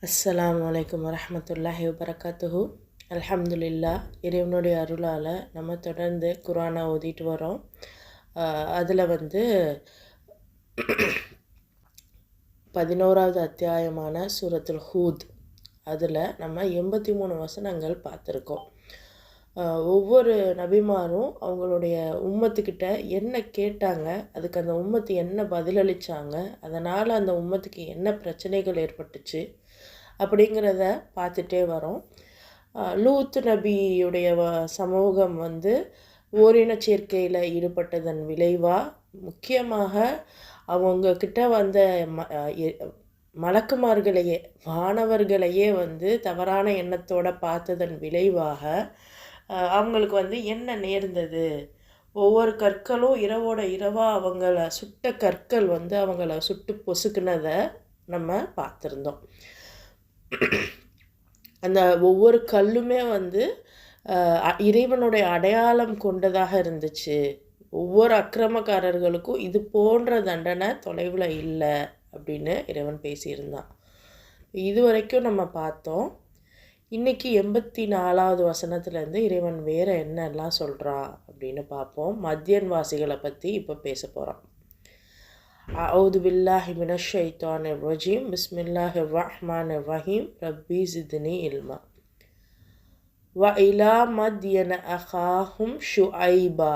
அஸ்ஸலாமு அலைக்கும் வரஹ்மத்துல்லாஹி வபரகாத்துஹு. அல்ஹம்துலில்லா, இறைவனுடைய அருளால் நம்ம தொடர்ந்து குர்ஆனை ஓதிட்டு வரோம். அதில் 11வது அத்தியாயமான சூரத்துல் ஹூத், அதில் நம்ம 83 வசனங்கள் பார்த்துருக்கோம். ஒவ்வொரு நபிமாரும் அவங்களுடைய உம்மத்துக்கிட்ட என்ன கேட்டாங்க, அதுக்கு அந்த உம்மத்து என்ன பதிலளித்தாங்க, அதனால் அந்த உம்மத்துக்கு என்ன பிரச்சனைகள் ஏற்பட்டுச்சு அப்படிங்கிறத பார்த்துட்டே வரோம். லூத் நபியுடைய சமூகம் ஓரின சேர்க்கையில் ஈடுபட்டதன் விளைவாக முக்கியமாக அவங்கக்கிட்ட வந்த மலக்குமார்களையே, வானவர்களையே தவறான எண்ணத்தோடு பார்த்ததன் விளைவாக அவங்களுக்கு என்ன நேர்ந்தது, ஒவ்வொரு கற்களும் இரவோட இரவாக அவங்கள சுட்ட கற்கள் அவங்கள சுட்டு பொசுக்குனதை நம்ம பார்த்துருந்தோம். அந்த ஒவ்வொரு கல்லுமே இறைவனுடைய அடையாளம் கொண்டதாக இருந்துச்சு. ஒவ்வொரு அக்கிரமக்காரர்களுக்கும் இது போன்ற தண்டனை தொலைவில் இல்லை அப்படின்னு இறைவன் பேசியிருந்தான். இது வரைக்கும் நம்ம பார்த்தோம். இன்றைக்கி 84வது வசனத்துலேருந்து இறைவன் வேறு என்னெல்லாம் சொல்கிறான் அப்படின்னு பார்ப்போம். மத்யன்வாசிகளை பற்றி இப்போ பேச போகிறோம். அஊது பில்லாஹி மினஷ் ஷைத்தானிர் ரஜீம். பிஸ்மில்லாஹிர் ரஹ்மானிர் ரஹீம். ரப்பி ஜித்னி இல்மா. வ இலா மத்யன அகாஹும் ஷுஐபா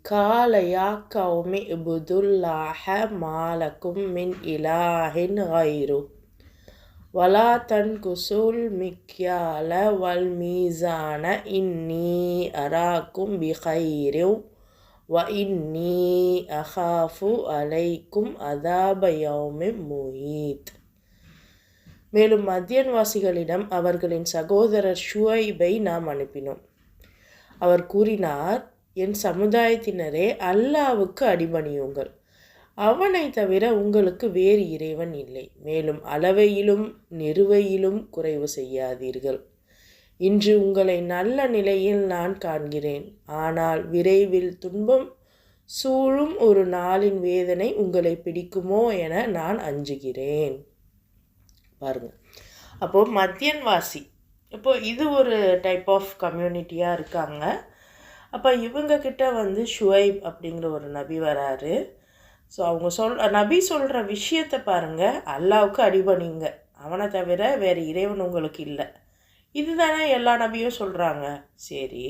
கால யா கௌமி இபுதுல்லாஹ மாலக்கும் மின் இலாஹின் கைரு வலா தன்குசுல் மிக்யால வல் மீசான இன்னி அராக்கும் பிகைரு வ இன்னி அகாஃபு அலைக்கும் அதாப யௌமின் முஹீத். மேலும் மத்யன்வாசிகளிடம் அவர்களின் சகோதரர் ஷுஐபை நாம் அனுப்பினோம். அவர் கூறினார், என் சமுதாயத்தினரே, அல்லாவுக்கு அடிபணியுங்கள். அவனை தவிர உங்களுக்கு வேறு இறைவன் இல்லை. மேலும் அளவையிலும் நிறுவையிலும் குறைவு செய்யாதீர்கள். இன்று உங்களை நல்ல நிலையில் நான் காண்கிறேன். ஆனால் விரைவில் துன்பம் சூழும் ஒரு நாளின் வேதனை உங்களை பிடிக்குமோ என நான் அஞ்சுகிறேன். பாருங்க, அப்போது மத்யன்வாசி, இப்போது இது ஒரு டைப் ஆஃப் கம்யூனிட்டியாக இருக்காங்க. அப்போ இவங்கக்கிட்ட ஷுஐப் அப்படிங்கிற ஒரு நபி வராரு. ஸோ அவங்க நபி சொல்கிற விஷயத்தை பாருங்கள். அல்லாவுக்கு அடிபணிங்க, அவனை தவிர வேறு இறைவன் உங்களுக்கு இல்லை. இதுதானே எல்லா நபியும் சொல்கிறாங்க. சரி,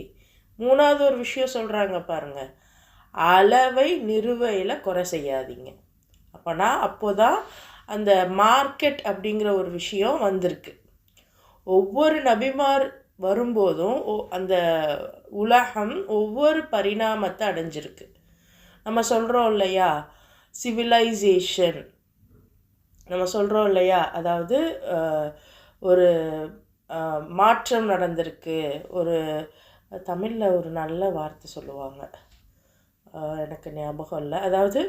மூணாவது ஒரு விஷயம் சொல்கிறாங்க பாருங்கள், அளவை நிறுவையில் குறை செய்யாதீங்க. அப்போதான் அந்த மார்க்கெட் அப்படிங்கிற ஒரு விஷயம் வந்திருக்கு. ஒவ்வொரு நபிமார் வரும்போதும் அந்த உலகம் ஒவ்வொரு பரிணாமத்தை அடைஞ்சிருக்கு. நம்ம சொல்கிறோம் இல்லையா, சிவிலைசேஷன் நம்ம சொல்கிறோம் இல்லையா, அதாவது ஒரு மாற்றம் நடந்திருக்கு. ஒரு தமிழில் ஒரு நல்ல வார்த்தை சொல்லுவாங்க, எனக்கு ஞாபகம் இல்லை. அதாவது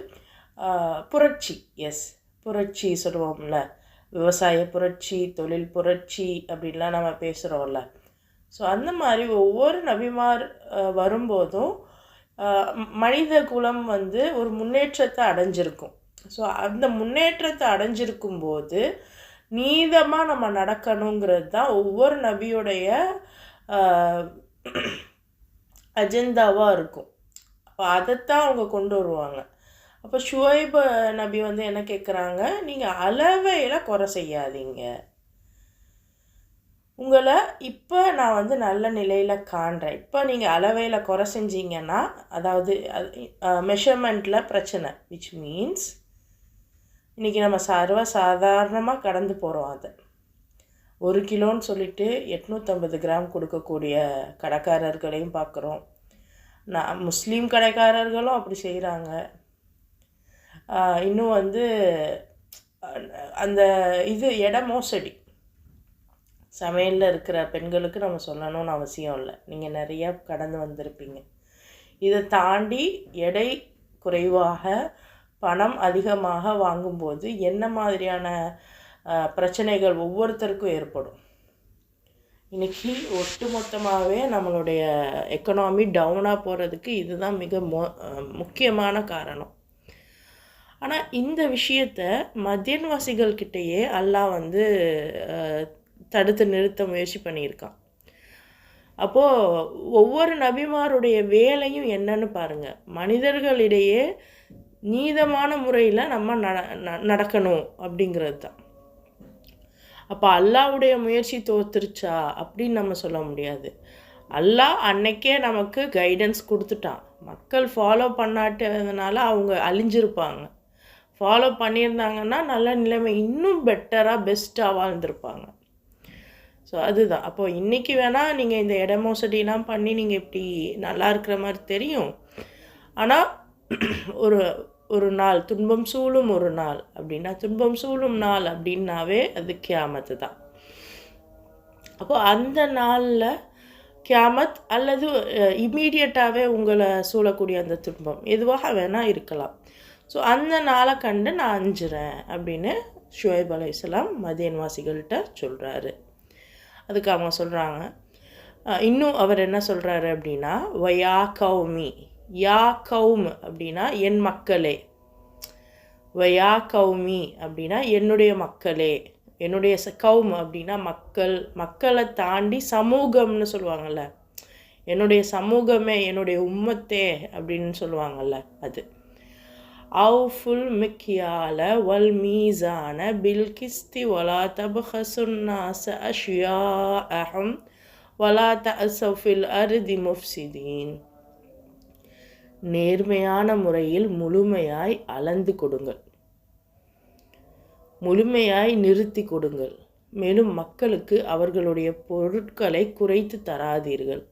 புரட்சி, புரட்சி சொல்லுவோம்ல, விவசாய புரட்சி, தொழில் புரட்சி அப்படின்லாம் நம்ம பேசுகிறோம்ல. ஸோ அந்த மாதிரி ஒவ்வொரு நபிமார் வரும்போதும் மனித குலம் ஒரு முன்னேற்றத்தை அடைஞ்சிருக்கும். ஸோ அந்த முன்னேற்றத்தை அடைஞ்சிருக்கும்போது நீதமாக நம்ம நடக்கணுங்கிறது தான் ஒவ்வொரு நபியுடைய அஜெண்டாவாக இருக்கும். அப்போ அதைத்தான் அவங்க கொண்டு வருவாங்க. அப்போ ஷுஐப் நபி என்ன கேட்குறாங்க, நீங்கள் அளவையில் குறை செய்யாதீங்க. உங்களை இப்போ நான் நல்ல நிலையில் காண்றேன். இப்போ நீங்கள் அளவையில் குறை செஞ்சீங்கன்னா, அதாவது மெஷர்மெண்ட்டில் பிரச்சனை, விச் மீன்ஸ் இன்றைக்கி நம்ம சாதாரணமாக கடந்து போகிறோம். அதை 1 கிலோன்னு சொல்லிட்டு 850 கிராம் கொடுக்கக்கூடிய கடைக்காரர்களையும் பார்க்குறோம். முஸ்லீம் கடைக்காரர்களும் அப்படி செய்கிறாங்க. இன்னும் அந்த எடை மோசடி. சமையலில் இருக்கிற பெண்களுக்கு நம்ம சொல்லணும்னு அவசியம் இல்லை, நீங்கள் நிறையா கடந்து வந்திருப்பீங்க. இதை தாண்டி எடை குறைவாக பணம் அதிகமாக வாங்கும்போது என்ன மாதிரியான பிரச்சனைகள் ஒவ்வொருத்தருக்கும் ஏற்படும். இன்றைக்கி ஒட்டுமொத்தமாகவே நம்மளுடைய எக்கனாமி டவுனாக போகிறதுக்கு இதுதான் மிக முக்கியமான காரணம். ஆனால் இந்த விஷயத்த மத்தியன்வாசிகள்கிட்டயே அல்லாஹ் வந்து தடுத்து நிறுத்த முயற்சி பண்ணியிருக்கான். அப்போது ஒவ்வொரு நபிமாருடைய வேலையும் என்னன்னு பாருங்கள். மனிதர்களிடையே நீதமான முறையில் நம்ம நடக்கணும் அப்படிங்கிறது தான். அப்போ அல்லாஹ்வுடைய முயற்சி தோத்துருச்சா அப்படின்னு நம்ம சொல்ல முடியாது. அல்லாஹ் அன்னைக்கே நமக்கு கைடன்ஸ் கொடுத்துட்டான். மக்கள் ஃபாலோ பண்ணாட்டதுனால அவங்க அழிஞ்சிருப்பாங்க. ஃபாலோ பண்ணியிருந்தாங்கன்னா நல்ல நிலைமை இன்னும் பெட்டராக பெஸ்ட்டாக வாழ்ந்திருப்பாங்க. ஸோ அதுதான். அப்போது இன்றைக்கி வேணால் நீங்கள் இந்த இட மோசடிலாம் பண்ணி நீங்கள் இப்படி நல்லா இருக்கிற மாதிரி தெரியும். ஆனால் ஒரு ஒரு நாள் துன்பம் சூழும் ஒரு நாள் அப்படின்னா, துன்பம் சூழும் நாள் அப்படின்னாவே அது கியாமத்து தான். அப்போது அந்த நாளில் கியாமத் அல்லது இம்மீடியட்டாகவே உங்களை சூழக்கூடிய அந்த துன்பம் எதுவாக வேணால் இருக்கலாம். ஸோ அந்த நாளை கண்டு நான் அஞ்சுறேன் அப்படின்னு ஷுவைப் அலைஹிஸ்ஸலாம் மதியன்வாசிகள்கிட்ட சொல்கிறாரு. அதுக்கு அவங்க சொல்கிறாங்க, இன்னும் அவர் என்ன சொல்கிறாரு அப்படின்னா, வயா கௌமி, யா கௌம் அப்படின்னா என் மக்களே, வயா கௌமி அப்படின்னா என்னுடைய மக்களே, என்னுடைய கௌம் அப்படின்னா மக்கள், மக்களை தாண்டி சமூகம்னு சொல்லுவாங்கள்ல, என்னுடைய சமூகமே, என்னுடைய உம்மத்தே அப்படின்னு சொல்லுவாங்கள்ல அது. அவுஃபுல் மிக்யால வல் மீசான பில் கிஸ்தி வலா தபஹசுன்னாஸ அஷ்யாஅஹும் வலா தஅஸஃபில் அர்தி முஃப்சிதீன். நேர்மையான முறையில் முழுமையாய் அளந்து கொடுங்கள், முழுமையாய் நிறுத்தி கொடுங்கள். மேலும் மக்களுக்கு அவர்களுடைய பொருட்களை குறைத்து தராதீர்கள்.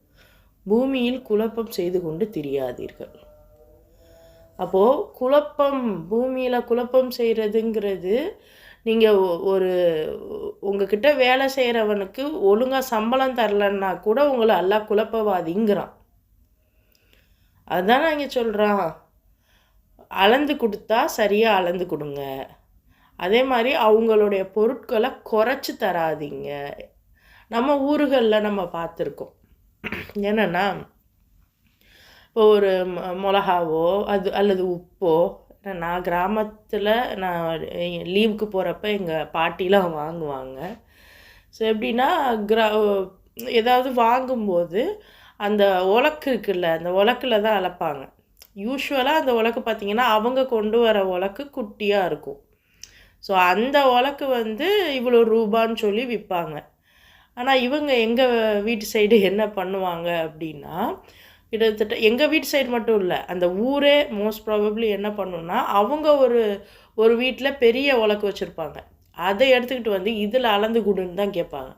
பூமியில் குழப்பம் செய்து கொண்டு திரியாதீர்கள். அப்போது குழப்பம், பூமியில் குழப்பம் செய்கிறதுங்கிறது, நீங்கள் உங்ககிட்ட வேலை செய்கிறவனுக்கு ஒழுங்காக சம்பளம் தரலன்னா கூட உங்களை எல்லாம் குழப்பவாதிங்கிறான். அதுதான் நான் இங்கே சொல்கிறான். அளந்து கொடுத்தா சரியாக அளந்து கொடுங்க. அதே மாதிரி அவங்களுடைய பொருட்களை குறைச்சி தராதிங்க. நம்ம ஊர்களில் நம்ம பார்த்துருக்கோம். என்னென்னா, இப்போ ஒரு மிளகாவோ அல்லது உப்போ, நான் கிராமத்தில் நான் லீவுக்கு போகிறப்ப எங்கள் பாட்டிலாம் வாங்குவாங்க. ஸோ எப்படின்னா, ஏதாவது வாங்கும்போது அந்த உலக்கு இருக்குல்ல, அந்த உலக்கில் தான் அளப்பாங்க. யூஸ்வலாக அந்த உலக்கு பார்த்திங்கன்னா அவங்க கொண்டு வர உலக்கு குட்டியாக இருக்கும். ஸோ அந்த உலக்கு வந்து இவ்வளோ ரூபான்னு சொல்லி விற்பாங்க. ஆனால் இவங்க எங்கள் வீட்டு சைடு என்ன பண்ணுவாங்க அப்படின்னா, கிட்டத்தட்ட எங்கள் வீட்டு சைடு மட்டும் இல்லை, அந்த ஊரே மோஸ்ட் ப்ராபப்ளி என்ன பண்ணுன்னா, அவங்க ஒரு வீட்டில் பெரிய உலக்கு வச்சுருப்பாங்க. அதை எடுத்துக்கிட்டு வந்து இதில் அளந்து கொடுன்னு தான் கேட்பாங்க.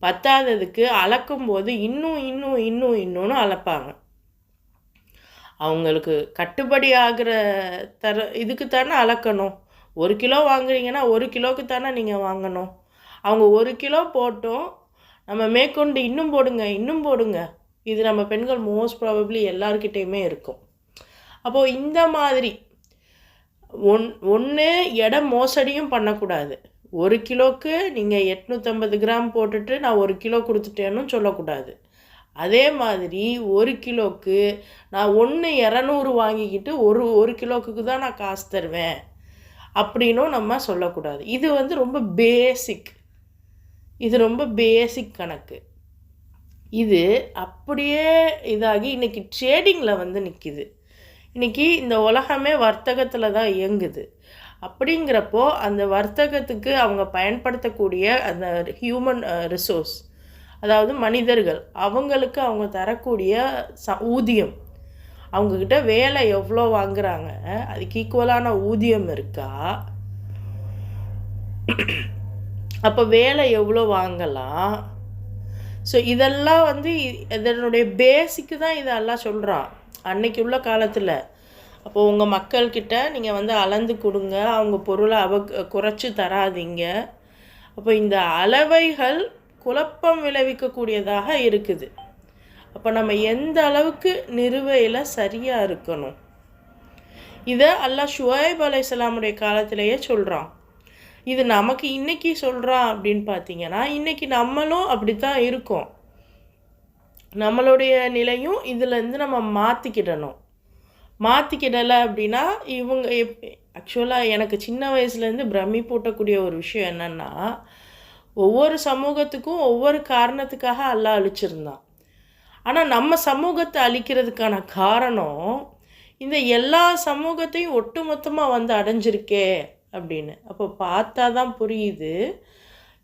பத்தாததுக்கு அளக்கும்போது இன்னும் அளப்பாங்க. அவங்களுக்கு கட்டுப்படி ஆகிற இதுக்கு தானே அளக்கணும். 1 கிலோ வாங்குறீங்கன்னா 1 கிலோவுக்கு தானே நீங்கள் வாங்கணும். அவங்க 1 கிலோ போட்டோம், நம்ம மேற்கொண்டு இன்னும் போடுங்க. இது நம்ம பெண்கள் மோஸ்ட் ப்ராபப்ளி எல்லார்கிட்டையுமே இருக்கும். அப்போது இந்த மாதிரி ஒன்று இடம் மோசடியும் பண்ணக்கூடாது. 1 கிலோவுக்கு நீங்கள் 850 கிராம் போட்டுட்டு நான் 1 கிலோ கொடுத்துட்டேன்னு சொல்லக்கூடாது. அதே மாதிரி 1 கிலோவுக்கு நான் 200 வாங்கிக்கிட்டு ஒரு கிலோவுக்கு தான் நான் காசு தருவேன் அப்படின்னும் நம்ம சொல்லக்கூடாது. இது வந்து ரொம்ப பேசிக் கணக்கு. இது அப்படியே இதாகி இன்றைக்கி ட்ரேடிங்கில் வந்து நிற்கிது. இன்றைக்கி இந்த உலகமே வர்த்தகத்தில் தான் இயங்குது. அப்படிங்கிறப்போ அந்த வர்த்தகத்துக்கு அவங்க பயன்படுத்தக்கூடிய அந்த ஹியூமன் ரிசோர்ஸ், அதாவது மனிதர்கள், அவங்களுக்கு அவங்க தரக்கூடிய ஊதியம், அவங்கக்கிட்ட வேலை எவ்வளோ வாங்குறாங்க, அதுக்கு ஈக்குவலான ஊதியம் இருக்கா, அப்போ வேலை எவ்வளோ வாங்கலாம். ஸோ இதெல்லாம் வந்து இதனுடைய பேசிக்கு தான் இதெல்லாம் சொல்கிறான் அன்னைக்கு உள்ள காலத்தில். அப்போது உங்கள் மக்கள்கிட்ட நீங்கள் வந்து அளந்து கொடுங்க, அவங்க பொருளை குறைச்சி தராதிங்க. அப்போ இந்த அளவைகள் குழப்பம் விளைவிக்கக்கூடியதாக இருக்குது. அப்போ நம்ம எந்த அளவுக்கு நிறுவையில் சரியாக இருக்கணும், இதை அல்லாஹ் ஷுவைப் அலைஹிஸ்ஸலாமுடைய காலத்திலேயே சொல்கிறான். இது நமக்கு இன்றைக்கி சொல்கிறான் அப்படின்னு பார்த்தீங்கன்னா, இன்றைக்கி நம்மளும் அப்படி தான் இருக்கோம். நம்மளுடைய நிலையும் இதிலேருந்து நம்ம மாற்றிக்கிடலை அப்படின்னா ஆக்சுவலாக எனக்கு சின்ன வயசுலேருந்து பிரமிப்பூட்டக்கூடிய ஒரு விஷயம் என்னென்னா, ஒவ்வொரு சமூகத்துக்கும் ஒவ்வொரு காரணத்துக்காக அல்லாஹ் அழிச்சிருந்தான். ஆனால் நம்ம சமூகத்தை அழிக்கிறதுக்கான காரணம் இந்த எல்லா சமூகத்தையும் ஒட்டுமொத்தமாக வந்து அடைஞ்சிருக்கே அப்படின்னு. அப்போ பார்த்தா தான் புரியுது,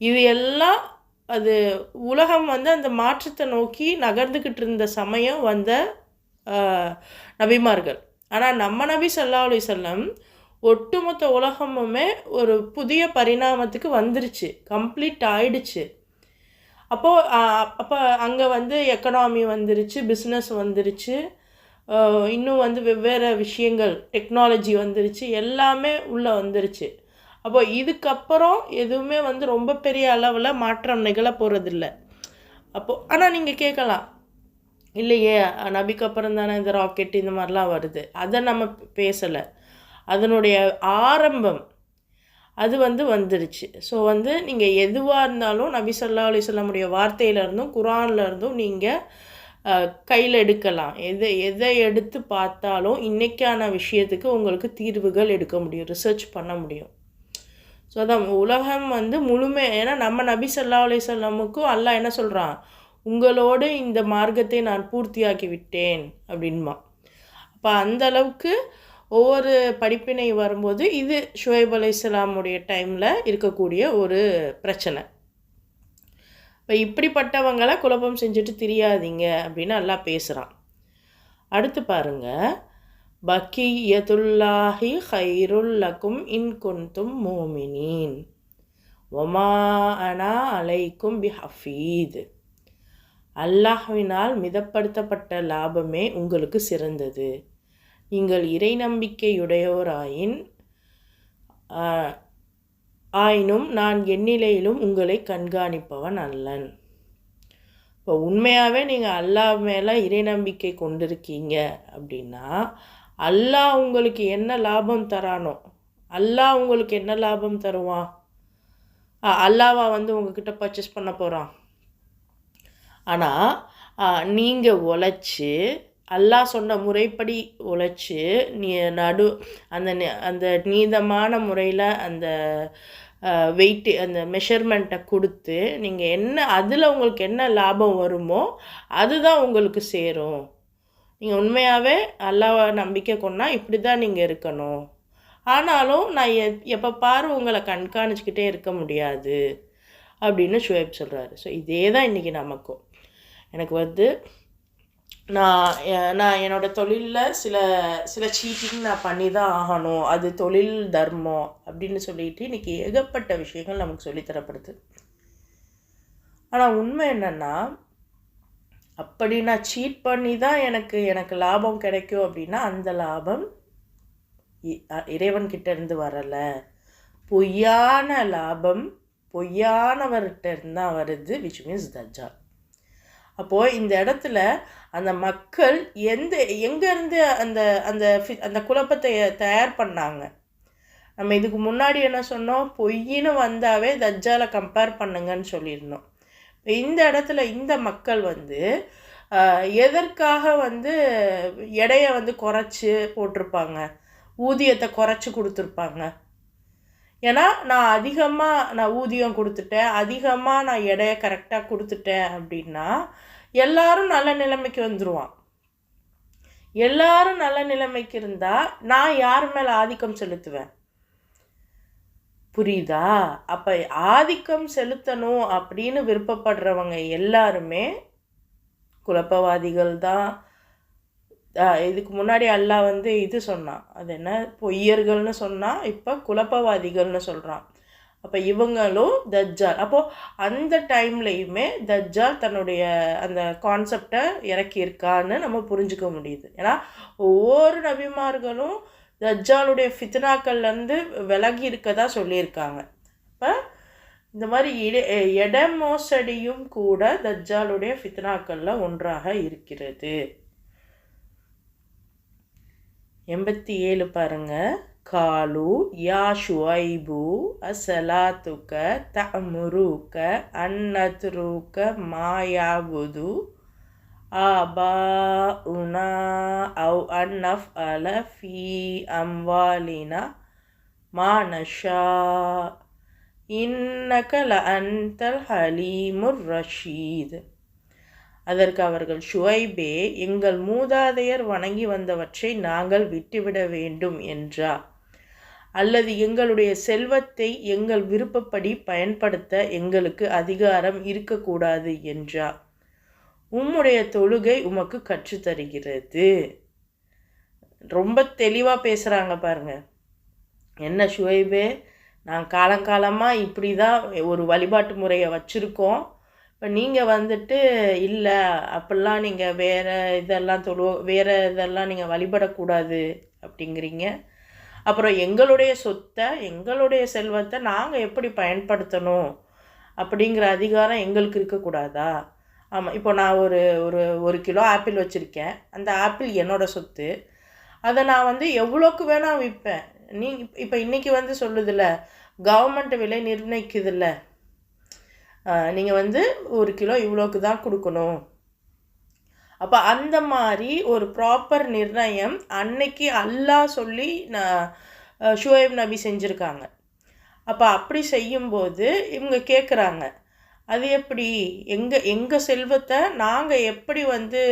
இது எல்லாம் அது உலகம் வந்து அந்த மாற்றத்தை நோக்கி நகர்ந்துக்கிட்டு இருந்த சமயம் வந்த நபிமார்கள். ஆனால் நம்ம நபி ஸல்லல்லாஹு அலைஹி வஸல்லம் ஒட்டுமொத்த உலகமுமே ஒரு புதிய பரிணாமத்துக்கு வந்துருச்சு, கம்ப்ளீட் ஆயிடுச்சு. அப்போ அங்கே வந்து எக்கனாமி வந்துருச்சு, பிஸ்னஸ் வந்துருச்சு, இன்னும் வந்து வெவ்வேறு விஷயங்கள், டெக்னாலஜி வந்துருச்சு, எல்லாமே உள்ளே வந்துருச்சு. அப்போ இதுக்கப்புறம் எதுவுமே வந்து ரொம்ப பெரிய அளவில் மாற்றம் நிகழ போகிறதில்ல. அப்போது ஆனால் நீங்கள் கேட்கலாம், இல்லையே நபிக்கு அப்புறம் தானே இந்த ராக்கெட் இந்த மாதிரிலாம் வருது, அதை நம்ம பேசலை. அதனுடைய ஆரம்பம் அது வந்து வந்துடுச்சு. ஸோ வந்து நீங்கள் எதுவாக இருந்தாலும் நபி ஸல்லல்லாஹு அலைஹி வஸல்லமுடைய வார்த்தையிலேருந்தும் குர்ஆன்லேருந்தும் நீங்கள் கையில் எடுக்கலாம். எதை எடுத்து பார்த்தாலும் இன்றைக்கான விஷயத்துக்கு உங்களுக்கு தீர்வுகள் எடுக்க முடியும், ரிசர்ச் பண்ண முடியும். ஸோ அதான் உலகம் வந்து ஏன்னா நம்ம நபி ஸல்லல்லாஹு அலைஹி வஸல்லமுக்கும் அல்லாஹ் என்ன சொல்கிறான், உங்களோடு இந்த மார்க்கத்தை நான் பூர்த்தியாக்கி விட்டேன் அப்படின்மா. அப்போ அந்தளவுக்கு ஒவ்வொரு படிப்பினை வரும்போது இது ஷுவைப் அலைஹிஸ்ஸலாமுடைய டைமில் இருக்கக்கூடிய ஒரு பிரச்சனை. இப்போ இப்படிப்பட்டவங்களை குழப்பம் செஞ்சுட்டு திரியாதீங்க அப்படின்னு அல்லாஹ் பேசுகிறான். அடுத்து பாருங்கள், பக்கியத்துல்லாஹி ஹைருல் லக்கும் இன் குன்தும் மோமினீன் வமா அனா அலைக்கும் பி ஹஃபீத். அல்லாஹ்வினால் மிதப்படுத்தப்பட்ட லாபமே உங்களுக்கு சிறந்தது. நீங்கள் இறை நம்பிக்கையுடையோராயின் ஆயினும் நான் எந்நிலையிலும் உங்களை கண்காணிப்பவன் அல்லன். இப்போ உண்மையாகவே நீங்கள் அல்லாஹ் மேலே இறை நம்பிக்கை கொண்டிருக்கீங்க அப்படின்னா அல்லாஹ் உங்களுக்கு என்ன லாபம் தரானோ, அல்லாஹ் உங்களுக்கு என்ன லாபம் தருவான்? அல்லாஹ்வா வந்து உங்ககிட்ட பர்ச்சேஸ் பண்ண போகிறான்? ஆனால் நீங்கள் உழைச்சி அல்லாஹ் சொன்ன முறைப்படி உழைச்சி அந்த நீதமான முறையில் அந்த வெயிட்டு அந்த மெஷர்மெண்ட்டை கொடுத்து நீங்கள் என்ன அதில் உங்களுக்கு என்ன லாபம் வருமோ அதுதான் உங்களுக்கு சேரும். நீங்கள் உண்மையாகவே அல்லாஹ்வை நம்பிக்கை கொண்டா இப்படி தான் நீங்கள் இருக்கணும். ஆனாலும் நான் எப்போ பாரு உங்களை கண்காணிச்சிக்கிட்டே இருக்க முடியாது அப்படின்னு ஷுவைப் சொல்கிறாரு. ஸோ இதே தான் இன்றைக்கி நமக்கும். எனக்கு வந்து நான் என்னோடய தொழிலில் சில சீட்டிங் நான் பண்ணி தான் ஆகணும், அது தொழில் தர்மம் அப்படின்னு சொல்லிட்டு இன்றைக்கி ஏகப்பட்ட விஷயங்கள் நமக்கு சொல்லித்தரப்படுது. ஆனால் உண்மை என்னென்னா, அப்படி நான் சீட் பண்ணி தான் எனக்கு லாபம் கிடைக்கும் அப்படின்னா அந்த லாபம் இறைவன்கிட்ட இருந்து வரலை. பொய்யான லாபம் பொய்யானவர்கிட்ட இருந்து தான் வருது, விச் மீன்ஸ் தஜ்ஜால். அப்போது இந்த இடத்துல அந்த மக்கள் எங்கேருந்து அந்த அந்த அந்த குழப்பத்தை தயார் பண்ணாங்க. நம்ம இதுக்கு முன்னாடி என்ன சொன்னோம், பொய்ன்னு வந்தாவே தஜ்ஜாலை கம்பேர் பண்ணுங்கன்னு சொல்லியிருந்தோம். இந்த இடத்துல இந்த மக்கள் வந்து எதற்காக வந்து எடையை வந்து குறைச்சி போட்டிருப்பாங்க, ஊதியத்தை குறைச்சி கொடுத்துருப்பாங்க. ஏன்னா நான் ஊதியம் கொடுத்துட்டேன், அதிகமாக நான் எடையை கரெக்டாக கொடுத்துட்டேன் அப்படின்னா எல்லாரும் நல்ல நிலைமைக்கு வந்துடுவான். எல்லாரும் நல்ல நிலைமைக்கு இருந்தால் நான் யார் மேலே ஆதிக்கம் செலுத்துவேன்? புரியுதா? அப்போ ஆதிக்கம் செலுத்தணும் அப்படின்னு விருப்பப்படுறவங்க எல்லாருமே குழப்பவாதிகள் தான். இதுக்கு முன்னாடி அல்லாஹ் வந்து இது சொன்னான், அது என்ன, பொய்யர்கள்னு சொன்னால் இப்போ குழப்பவாதிகள்னு சொல்கிறான். அப்போ இவங்களும் தஜ்ஜால். அப்போது அந்த டைம்லையுமே தஜ்ஜால் தன்னுடைய அந்த கான்செப்டை இறக்கியிருக்கான்னு நம்ம புரிஞ்சுக்க முடியுது. ஏன்னா ஒவ்வொரு நபிமார்களும் தஜ்ஜாலுடைய ஃபித்னாக்கள்லேருந்து விலகி இருக்கதா சொல்லியிருக்காங்க. இப்போ இந்த மாதிரி இட மோசடியும் கூட தஜ்ஜாலுடைய ஃபித்னாக்களில் ஒன்றாக இருக்கிறது. 87 பாருங்க. காலு யா ஷுவைபு அசலாத்துக்க தமுருக்க அன்னத்ருக்க மாயாபுது ஆபா உனா அவ் அன்னஃப் அல ஃபி அம்வாலினா மா நஷா இன்னக லஅன்தல் ஹலீமுர் ரஷீத். அதற்கு அவர்கள், ஷுவைபே, எங்கள் மூதாதையர் வணங்கி வந்தவற்றை நாங்கள் விட்டுவிட வேண்டும் என்றா, அல்லது எங்களுடைய செல்வத்தை எங்கள் விருப்பப்படி பயன்படுத்த எங்களுக்கு அதிகாரம் இருக்கக்கூடாது என்றா, உம்முடைய தொழுகை உமக்கு கற்றுத்தருகிறது. ரொம்ப தெளிவாக பேசுகிறாங்க பாருங்க. என்ன ஷுவைபே, நாங்கள் காலங்காலமாக இப்படி தான் ஒரு வழிபாட்டு முறையை வச்சுருக்கோம். இப்போ நீங்கள் வந்துட்டு இல்லை, அப்படிலாம் நீங்கள் வேறு இதெல்லாம் நீங்கள் வழிபடக்கூடாது அப்படிங்கிறீங்க. அப்புறம் எங்களுடைய சொத்தை, எங்களுடைய செல்வத்தை நாங்கள் எப்படி பயன்படுத்தணும் அப்படிங்கிற அதிகாரம் எங்களுக்கு இருக்கக்கூடாதா? ஆமாம், இப்போ நான் ஒரு ஒரு 1 கிலோ ஆப்பிள் வச்சுருக்கேன். அந்த ஆப்பிள் என்னோடய சொத்து. அதை நான் வந்து எவ்வளோக்கு வேணால் விற்பேன். இப்போ இன்றைக்கி வந்து சொல்லுதில்ல, கவர்மெண்ட் விலை நிர்ணயிக்குதில்ல, நீங்கள் வந்து 1 கிலோ இவ்வளோக்கு தான் கொடுக்கணும். அப்போ அந்த மாதிரி ஒரு ப்ராப்பர் நிர்ணயம் அன்னைக்கு அல்லாஹ் சொல்லி ஷுவைப் நபி செஞ்சுருக்காங்க. அப்போ அப்படி செய்யும்போது இவங்க கேட்குறாங்க, அது எப்படி எங்கள் செல்வத்தை நாங்கள் எப்படி வந்து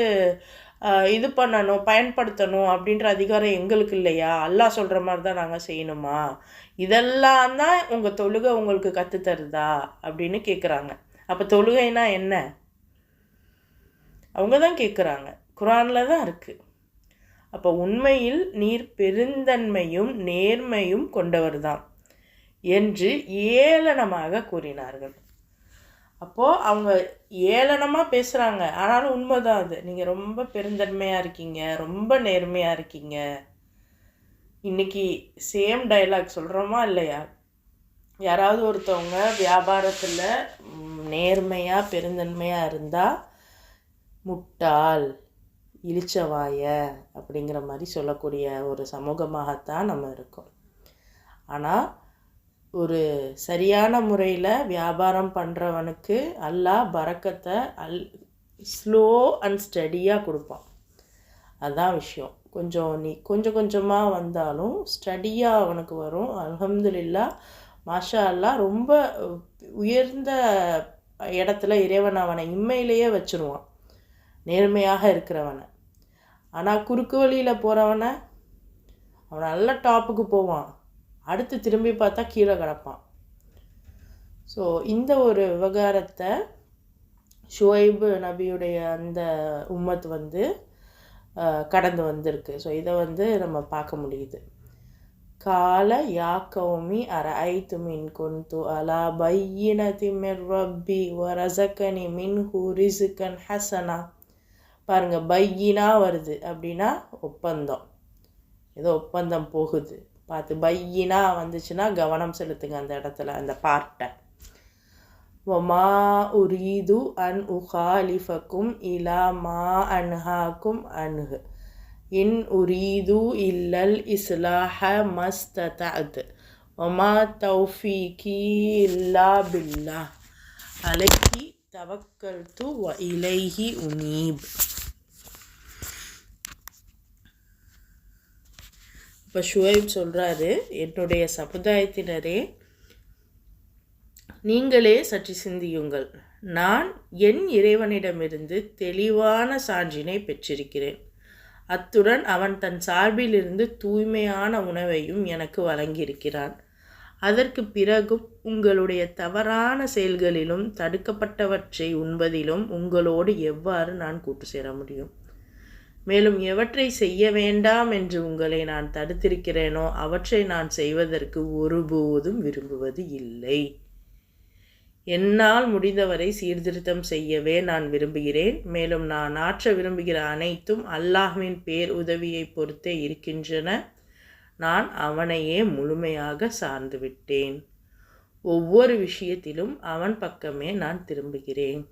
இது பண்ணணும், பயன்படுத்தணும் அப்படின்ற அதிகாரம் எங்களுக்கு இல்லையா? அல்லாஹ் சொல்கிற மாதிரி தான் நாங்கள் செய்யணுமா? இதெல்லாம் தான் உங்கள் தொழுகை உங்களுக்கு கற்றுத்தருதா அப்படின்னு கேட்குறாங்க. அப்போ தொழுகைனா என்ன? அவங்க தான் கேட்குறாங்க. குர்ஆனில் தான் இருக்குது. அப்போ உண்மையில் நீர் பெருந்தன்மையும் நேர்மையும் கொண்டவர் தான் என்று ஏளனமாக கூறினார்கள். அப்போது அவங்க ஏளனமாக பேசுகிறாங்க, ஆனாலும் உண்மைதான் அது. நீங்கள் ரொம்ப பெருந்தன்மையாக இருக்கீங்க, ரொம்ப நேர்மையாக இருக்கீங்க. இன்றைக்கி சேம் டைலாக் சொல்கிறோமா இல்லையா? யாராவது ஒருத்தவங்க வியாபாரத்தில் நேர்மையாக பெருந்தன்மையாக இருந்தால் முட்டாள், இழிச்சவாய அப்படிங்கிற மாதிரி சொல்லக்கூடிய ஒரு சமூகமாகத்தான் நம்ம இருக்கோம். ஆனால் ஒரு சரியான முறையில் வியாபாரம் பண்ணுறவனுக்கு அல்லாஹ் பரக்கத்தை ஸ்லோ அண்ட் ஸ்டடியாக கொடுப்பான். அதுதான் விஷயம். கொஞ்சம் கொஞ்சமாக வந்தாலும் ஸ்டடியாக அவனுக்கு வரும். அல்ஹம்துலில்லாஹ், மாஷா அல்லாஹ், ரொம்ப உயர்ந்த இடத்துல இறைவன் அவனை இம்மையிலேயே வச்சுருவான், நேர்மையாக இருக்கிறவனை. ஆனால் குறுக்கு வழியில் போகிறவனை அவன் நல்ல டாப்புக்கு போவான், அடுத்து திரும்பி பார்த்தா கீழே கிடப்பான். ஸோ இந்த ஒரு விவகாரத்தை ஷுவைப் நபியுடைய அந்த உம்மத் வந்து கடந்து வந்திருக்கு. ஸோ இதை வந்து நம்ம பார்க்க முடியுது. கால யா கௌமி அரஐத்து மின் குந்து அலா பையினதி மிர் ரப்பி வரஸகனி மின்ஹு ரிஸ்கன் ஹசனா. பாருங்கள், பையினா வருது அப்படின்னா ஒப்பந்தம், ஏதோ ஒப்பந்தம் போகுது பார்த்து. பையினா வந்துச்சுன்னா கவனம் செலுத்துங்க அந்த இடத்துல, அந்த பார்ட்டை. வமா உரீது அன் உகாலிஃபக்கும் இலா மா அன்ஹாக்கும் அன்ஹு இன் உரீது இல்லல் இஸ்லாஹ மஸ்ததஅத் வமா தௌஃபீகி இல்லா பில்லாஹ் அலைஹி தவக்கல்து வ இலைஹி உனீப். இப்போ ஷுவைப் சொல்கிறாரு, என்னுடைய சமுதாயத்தினரே, நீங்களே சற்று சிந்தியுங்கள். நான் என் இறைவனிடமிருந்து தெளிவான சான்றினை பெற்றிருக்கிறேன். அத்துடன் அவன் தன் சார்பிலிருந்து தூய்மையான உணவையும் எனக்கு வழங்கியிருக்கிறான். அதற்கு பிறகும் உங்களுடைய தவறான செயல்களிலும் தடுக்கப்பட்டவற்றை உண்பதிலும் உங்களோடு எவ்வாறு நான் கூட்டு சேர முடியும்? மேலும் எவற்றை செய்ய வேண்டாம் என்று உங்களை நான் தடுத்திருக்கிறேனோ அவற்றை நான் செய்வதற்கு ஒருபோதும் விரும்புவது இல்லை. என்னால் முடிந்தவரை சீர்திருத்தம் செய்யவே நான் விரும்புகிறேன். மேலும் நான் ஆற்ற விரும்புகிற அனைத்தும் அல்லாஹ்வின் பேர் உதவியை பொறுத்தே இருக்கின்றன. நான் அவனையே முழுமையாக சார்ந்து விட்டேன். ஒவ்வொரு விஷயத்திலும் அவன் பக்கமே நான் திரும்புகிறேன்.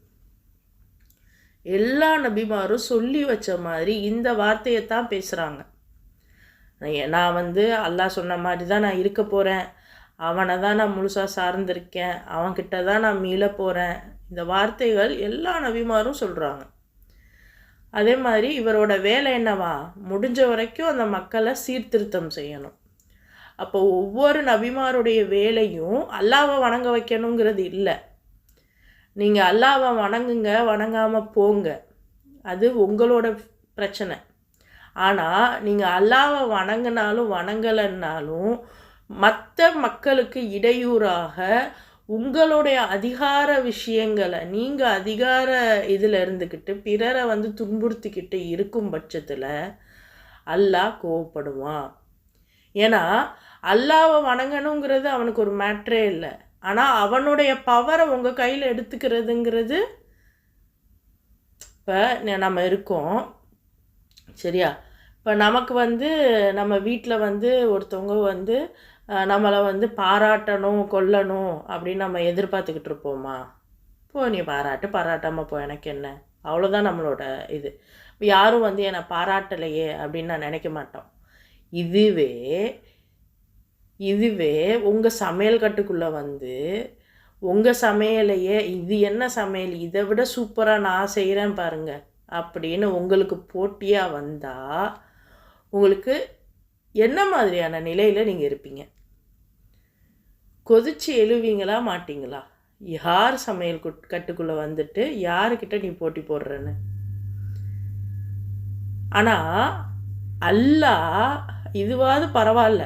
எல்லா நபிமாரும் சொல்லி வச்ச மாதிரி இந்த வார்த்தையைத்தான் பேசுகிறாங்க. நான் வந்து அல்லாஹ் சொன்ன மாதிரி தான் நான் இருக்க போகிறேன், அவனை தான் நான் முழுசாக சார்ந்திருக்கேன், அவன்கிட்ட தான் நான் மீள போகிறேன். இந்த வார்த்தைகள் எல்லா நபிமாரும் சொல்கிறாங்க. அதே மாதிரி இவரோட வேலை என்னவா? முடிஞ்ச வரைக்கும் அந்த மக்களை சீர்திருத்தம் செய்யணும். அப்போ ஒவ்வொரு நபிமாருடைய வேலையும் அல்லாவை வணங்க வைக்கணுங்கிறது இல்லை. நீங்கள் அல்லாவை வணங்குங்க, வணங்காமல் போங்க, அது உங்களோட பிரச்சனை. ஆனால் நீங்கள் அல்லாவை வணங்கினாலும் வணங்கலைன்னாலும் மற்ற மக்களுக்கு இடையூறாக உங்களுடைய அதிகார விஷயங்களை நீங்கள் அதிகார இதில் இருந்துக்கிட்டு பிறரை துன்புறுத்திக்கிட்டு இருக்கும் பட்சத்தில் அல்லாஹ் கோவப்படுவான். ஏன்னா அல்லாவை வணங்கணுங்கிறது அவனுக்கு ஒரு மேட்ரே இல்லை. ஆனால் அவனுடைய பவரை உங்கள் கையில் எடுத்துக்கிறதுங்கிறது, இப்போ நம்ம இருக்கோம் சரியா, இப்போ நமக்கு நம்ம வீட்டில் ஒருத்தவங்க நம்மளை பாராட்டணும் கொல்லணும் அப்படின்னு நம்ம எதிர்பார்த்துக்கிட்டு இருப்போமா? இப்போ நீ பாராட்டாமல் போ, எனக்கு என்ன, அவ்வளோதான் நம்மளோட இது. இப்போ யாரும் என்னை பாராட்டலையே அப்படின்னு நான் நினைக்க மாட்டோம். இதுவே உங்கள் சமையல் கட்டுக்குள்ளே உங்கள் சமையலையே இது என்ன சமையல், இதை விட சூப்பராக நான் செய்கிறேன் பாருங்க அப்படின்னு உங்களுக்கு போட்டியாக வந்தால் உங்களுக்கு என்ன மாதிரியான நிலையில் நீங்கள் இருப்பீங்க? கொதிச்சு எழுவீங்களா மாட்டிங்களா? யார் சமையல் கட்டுக்குள்ளே யாருக்கிட்ட நீ போட்டி போடுறன்னு. ஆனால் அல்லாஹ் இதுவாது பரவாயில்ல.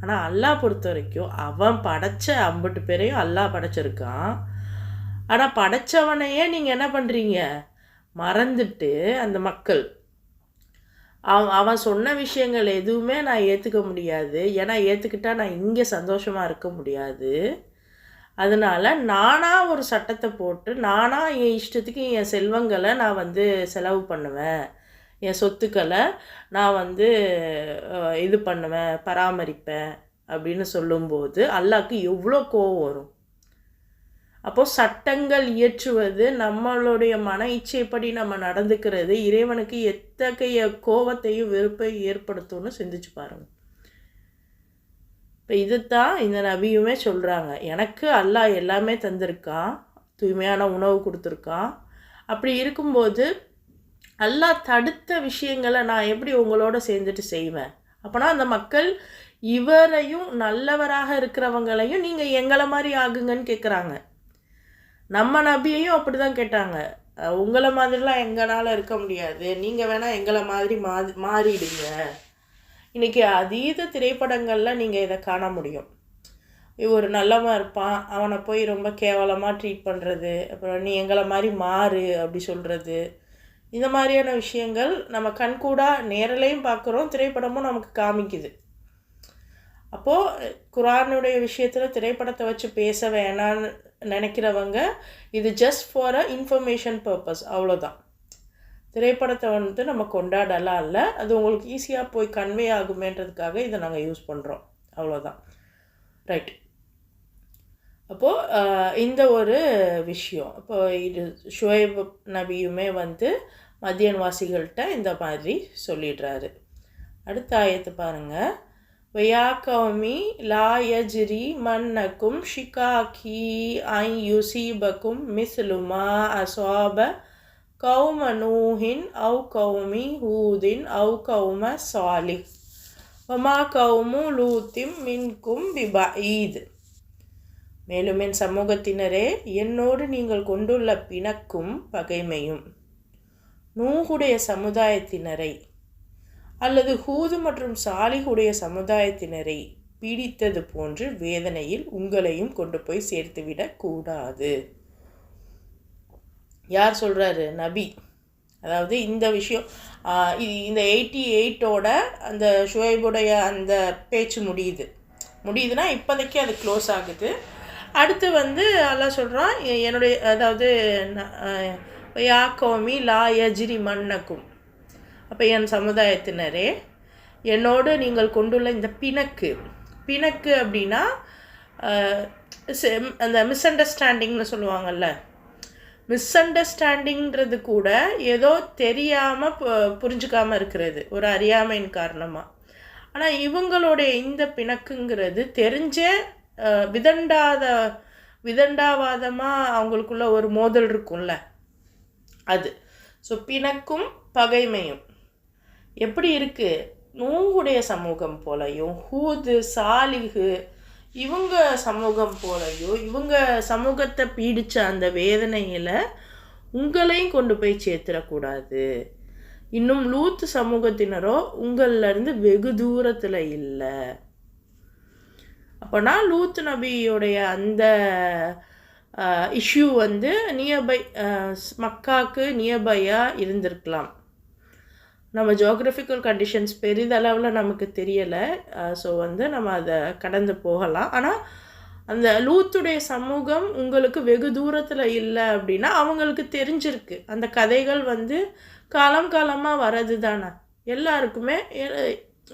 ஆனால் அல்லாஹ் பொறுத்த வரைக்கும் அவன் படைச்ச 50 பேரையும் அல்லாஹ் படைச்சிருக்கான். ஆனால் படைச்சவனையே நீங்கள் என்ன பண்ணுறீங்க, மறந்துட்டு அந்த மக்கள் அவன் சொன்ன விஷயங்கள் எதுவுமே நான் ஏற்றுக்க முடியாது, ஏன்னா ஏற்றுக்கிட்டா நான் இங்கே சந்தோஷமாக இருக்க முடியாது. அதனால் நானாக ஒரு சட்டத்தை போட்டு நானாக என் இஷ்டத்துக்கு என் செல்வங்களை நான் செலவு பண்ணுவேன், என் சொத்துக்களை நான் இது பண்ணுவேன், பராமரிப்பேன் அப்படின்னு சொல்லும்போது அல்லாஹ்க்கு எவ்வளோ கோவம் வரும். அப்போது சட்டங்கள் இயற்றுவது, நம்மளுடைய மன இச்சைப்படி நம்ம நடந்துக்கிறது இறைவனுக்கு எத்தகைய கோபத்தையும் வெறுப்பையும் ஏற்படுத்தும்னு சிந்திச்சு பாருங்கள். இப்போ இதுதான் இந்த நபியுமே சொல்கிறாங்க, எனக்கு அல்லாஹ் எல்லாமே தந்திருக்கான், தூய்மையான உணவு கொடுத்துருக்கான். அப்படி இருக்கும்போது அல்லாஹ் தடுத்த விஷயங்களை நான் எப்படி உங்களோட சேர்ந்துட்டு செய்வேன்? அப்போனா அந்த மக்கள் இவரையும் நல்லவராக இருக்கிறவங்களையும் நீங்கள் எங்களை மாதிரி ஆகுங்கன்னு கேட்குறாங்க. நம்ம நபியையும் அப்படி தான் கேட்டாங்க, உங்களை மாதிரிலாம் எங்களால் இருக்க முடியாது, நீங்கள் வேணால் எங்களை மாதிரி மாறிடுங்க. இன்றைக்கி அதீத திரைப்படங்களில் நீங்கள் இதை காண முடியும். ஒரு நல்லவன் இருப்பான், அவனை போய் ரொம்ப கேவலமாக ட்ரீட் பண்ணுறது, அப்புறம் நீ எங்களை மாதிரி மாறு அப்படி சொல்கிறது, இந்த மாதிரியான விஷயங்கள் நம்ம கண்கூடாக நேரலையும் பார்க்குறோம், திரைப்படமும் நமக்கு காமிக்குது. அப்போது குர்ஆனுடைய விஷயத்தில் திரைப்படத்தை வச்சு பேச வேணான்னு நினைக்கிறவங்க இது just for a information purpose, அவ்வளோதான். திரைப்படத்தை நம்ம கொண்டாடலாம் இல்லை, அது உங்களுக்கு ஈஸியாக போய் கன்வே ஆகுமேன்றதுக்காக இதை நாங்கள் யூஸ் பண்ணுறோம், அவ்வளோதான். ரைட். அப்போது இந்த ஒரு விஷயம், இப்போ இது ஷுவைப் நபியுமே மதியன்வாசிகள்கிட்ட இந்த மாதிரி சொல்லிடுறாரு. அடுத்த ஆயத்தை பாருங்கள். வயா கௌமி லா யஜ்ரி மன்னக்கும் ஷிகாக்கி ஐ யுசீபக்கும் மிஸ்லுமா அஸ்வாப கௌம நூஹின் அவு கௌமி ஹூதின் அவு கௌம சாலிஹ் வமா கௌமு லூத்திம் மின்கும் பிபஈத். மேலும் என் சமூகத்தினரே, என்னோடு நீங்கள் கொண்டுள்ள பிணக்கும் பகைமையும் நூஹுடைய சமுதாயத்தினரை அல்லது ஹூது மற்றும் சாலிஹுடைய சமுதாயத்தினரை பீடித்தது போன்று வேதனையில் உங்களையும் கொண்டு போய் சேர்த்துவிடக் கூடாது. யார் சொல்கிறாரு? நபி. அதாவது இந்த விஷயம் இந்த 88ஓட அந்த ஷுவைபுடைய அந்த பேச்சு முடியுதுன்னா இப்போதைக்கு அது க்ளோஸ் ஆகுது. அடுத்து அல்லாஹ் சொல்கிறான், என்னுடைய அதாவது யா கௌமி லா யஜ்ரி மன்னக்கும், அப்போ என் சமுதாயத்தினரே, என்னோடு நீங்கள் கொண்டுள்ள இந்த பிணக்கு அப்படின்னா அந்த மிஸ் அண்டர்ஸ்டாண்டிங்னு சொல்லுவாங்கள்ல, மிஸ் அண்டர்ஸ்டாண்டிங்கிறது கூட ஏதோ தெரியாமல் புரிஞ்சுக்காமல் இருக்கிறது, ஒரு அறியாமையின் காரணமாக. ஆனால் இவங்களுடைய இந்த பிணக்குங்கிறது தெரிஞ்ச விதண்டாவாதமாக அவங்களுக்குள்ள ஒரு மோதல் இருக்கும்ல, அது. ஸோ பிணக்கும் பகைமையும் எப்படி இருக்குது? நூகுடைய சமூகம் போலையும் ஹூது சாலிஹு இவங்க சமூகம் போலையும் இவங்க சமூகத்தை பீடித்த அந்த வேதனையில் உங்களையும் கொண்டு போய் சேர்த்துடக்கூடாது. இன்னும் லூத்து சமூகத்தினரோ உங்களிலேருந்து வெகு தூரத்தில் இல்லை. அப்போனா லூத்து நபியோடைய அந்த இஷ்யூ வந்து நியர்பை மக்காவுக்கு நியர்பையாக இருந்திருக்கலாம். நம்ம ஜியோகிராஃபிக்கல் கண்டிஷன்ஸ் பெரிதளவில் நமக்கு தெரியலை. ஸோ வந்து நம்ம அதை கடந்து போகலாம். ஆனால் அந்த லூத்துடைய சமூகம் உங்களுக்கு வெகு தூரத்தில் இல்லை அப்படின்னா அவங்களுக்கு தெரிஞ்சிருக்கு. அந்த கதைகள் வந்து காலம் காலமாக வர்றது தானே, எல்லாருக்குமே